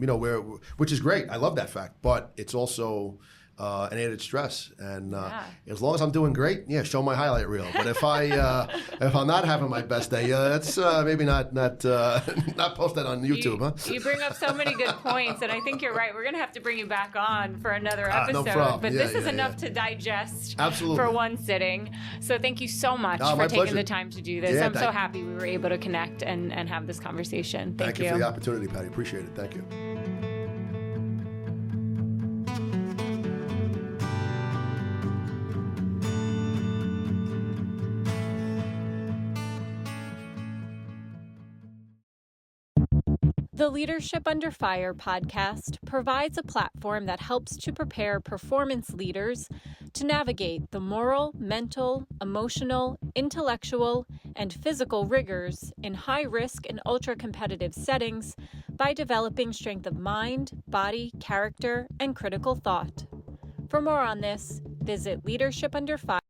which is great. I love that fact, but it's also an added stress. And as long as I'm doing great, show my highlight reel. But if I'm not having my best day, that's maybe not post that on YouTube. You bring up so many good points, and I think you're right. We're gonna have to bring you back on for another episode. No problem. But this is enough to digest Absolutely. For one sitting. So thank you so much for taking pleasure. the time to do this. I'm so happy we were able to connect and have this conversation. Thank you for the opportunity, Patty. Appreciate it. Thank you. The Leadership Under Fire podcast provides a platform that helps to prepare performance leaders to navigate the moral, mental, emotional, intellectual, and physical rigors in high-risk and ultra-competitive settings by developing strength of mind, body, character, and critical thought. For more on this, visit Leadership Under Fire.